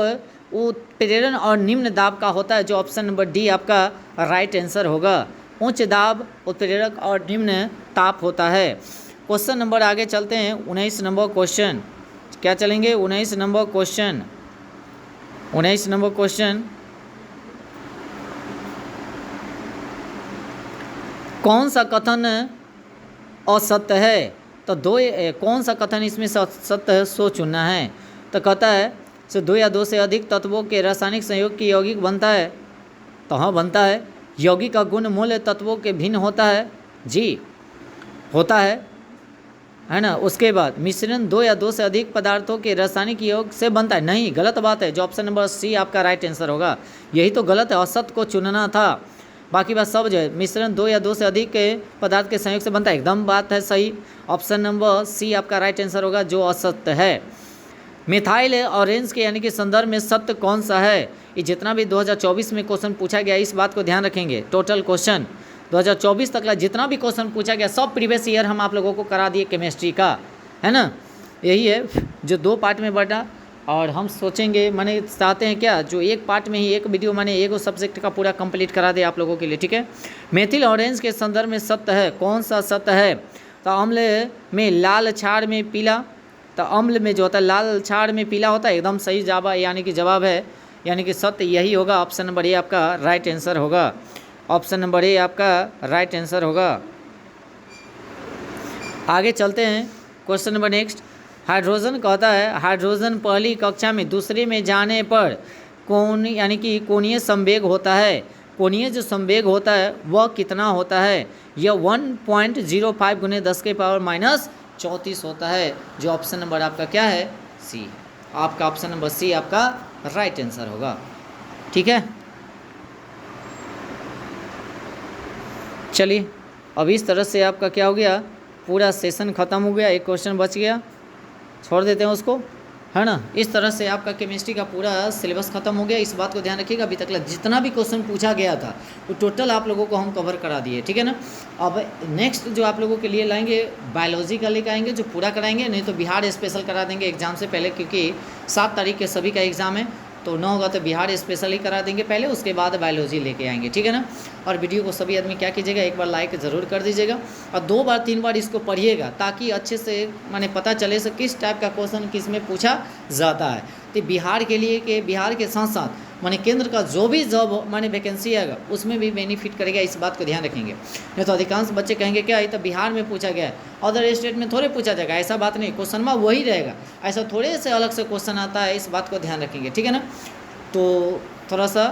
S1: उत्प्रेरण और निम्न दाब का होता है, जो ऑप्शन नंबर डी आपका राइट आंसर होगा, उच्च दाब उत्प्रेरक और निम्न ताप होता है। क्वेश्चन नंबर आगे चलते हैं 19 नंबर क्वेश्चन, क्या चलेंगे 19 नंबर क्वेश्चन। 19 नंबर क्वेश्चन, कौन सा कथन असत्य है, तो कौन सा कथन इसमें सत्य है सो चुनना है, तो कहता है सो 2 या 2 से अधिक तत्वों के रासायनिक संयोग की यौगिक बनता है, तो हाँ बनता है। यौगिक का गुण मूल तत्वों के भिन्न होता है, जी होता है ना। उसके बाद मिश्रण 2 या 2 से अधिक पदार्थों के रासायनिक योग से बनता है, नहीं गलत बात है, जो ऑप्शन नंबर सी आपका राइट आंसर होगा, यही तो गलत है, असत्य को चुनना था, बाकी बात सब जो है मिश्रण 2 या 2 से अधिक के पदार्थ के संयोग से बनता है, एकदम बात है सही, ऑप्शन नंबर सी आपका राइट आंसर होगा, जो असत्य है। मिथाइल ऑरेंज के यानी कि संदर्भ में सत्य कौन सा है, ये जितना भी 2024 में क्वेश्चन पूछा गया इस बात को ध्यान रखेंगे, टोटल क्वेश्चन 2024 तक जितना भी क्वेश्चन पूछा गया सब प्रीवियस ईयर हम आप लोगों को करा दिए केमिस्ट्री का, है ना। यही है जो 2 पार्ट में बटा, और हम सोचेंगे माने चाहते हैं क्या जो एक पार्ट में ही एक वीडियो माने एक सब्जेक्ट का पूरा कंप्लीट करा दे आप लोगों के लिए, ठीक है। मेथिल ऑरेंज के संदर्भ में सत्य है, कौन सा सत्य है, तो अम्ल में लाल छाड़ में पीला, तो अम्ल में जो होता है लाल छाड़ में पीला होता है, एकदम सही जवाब यानी कि जवाब है, यानी कि सत्य यही होगा, ऑप्शन नंबर ए आपका राइट आंसर होगा, ऑप्शन नंबर ए आपका राइट आंसर होगा। आगे चलते हैं क्वेश्चन नंबर नेक्स्ट। हाइड्रोजन कहता है हाइड्रोजन पहली कक्षा में दूसरे में जाने पर कौन यानी कि कोणीय संवेग होता है, कोणीय जो संवेग होता है वह कितना होता है, यह 1.05 × 10⁻⁻34 होता है, जो ऑप्शन नंबर आपका क्या है सी, आपका ऑप्शन नंबर सी आपका राइट आंसर होगा, ठीक है। चलिए अब इस तरह से आपका क्या हो गया, पूरा सेशन ख़त्म हो गया, एक क्वेश्चन बच गया, छोड़ देते हैं उसको, है ना। इस तरह से आपका केमिस्ट्री का पूरा सिलेबस खत्म हो गया, इस बात को ध्यान रखिएगा। अभी तक जितना भी क्वेश्चन पूछा गया था वो टोटल आप लोगों को हम कवर करा दिए, ठीक है ना। अब नेक्स्ट जो आप लोगों के लिए लाएंगे बायोलॉजी का लेकर आएंगे, जो पूरा कराएंगे, नहीं तो बिहार स्पेशल करा देंगे एग्जाम से पहले, क्योंकि 7 तारीख के सभी का एग्ज़ाम है, तो न होगा तो बिहार स्पेशल ही करा देंगे पहले, उसके बाद बायोलॉजी लेके आएंगे, ठीक है ना। और वीडियो को सभी आदमी क्या कीजिएगा, एक बार लाइक ज़रूर कर दीजिएगा और 2 बार 3 बार इसको पढ़िएगा, ताकि अच्छे से माने पता चले से किस टाइप का क्वेश्चन किस में पूछा जाता है। तो बिहार के लिए कि बिहार के साथ साथ माने केंद्र का जो भी जॉब माने वैकेंसी आएगा उसमें भी बेनिफिट करेगा, इस बात को ध्यान रखेंगे। नहीं तो अधिकांश बच्चे कहेंगे क्या ये तो बिहार में पूछा गया है, अदर स्टेट में थोड़े पूछा जाएगा, ऐसा बात नहीं, क्वेश्चन में वही रहेगा, ऐसा थोड़े से अलग से क्वेश्चन आता है, इस बात को ध्यान रखेंगे, ठीक है ना। तो थोड़ा सा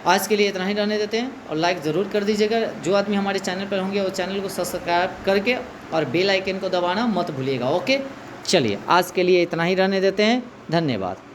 S1: आज के लिए इतना ही रहने देते हैं और लाइक ज़रूर कर दीजिएगा। जो आदमी हमारे चैनल पर होंगे वो चैनल को सब्सक्राइब करके और बेल आइकन को दबाना मत भूलिएगा। ओके, चलिए आज के लिए इतना ही रहने देते हैं, धन्यवाद।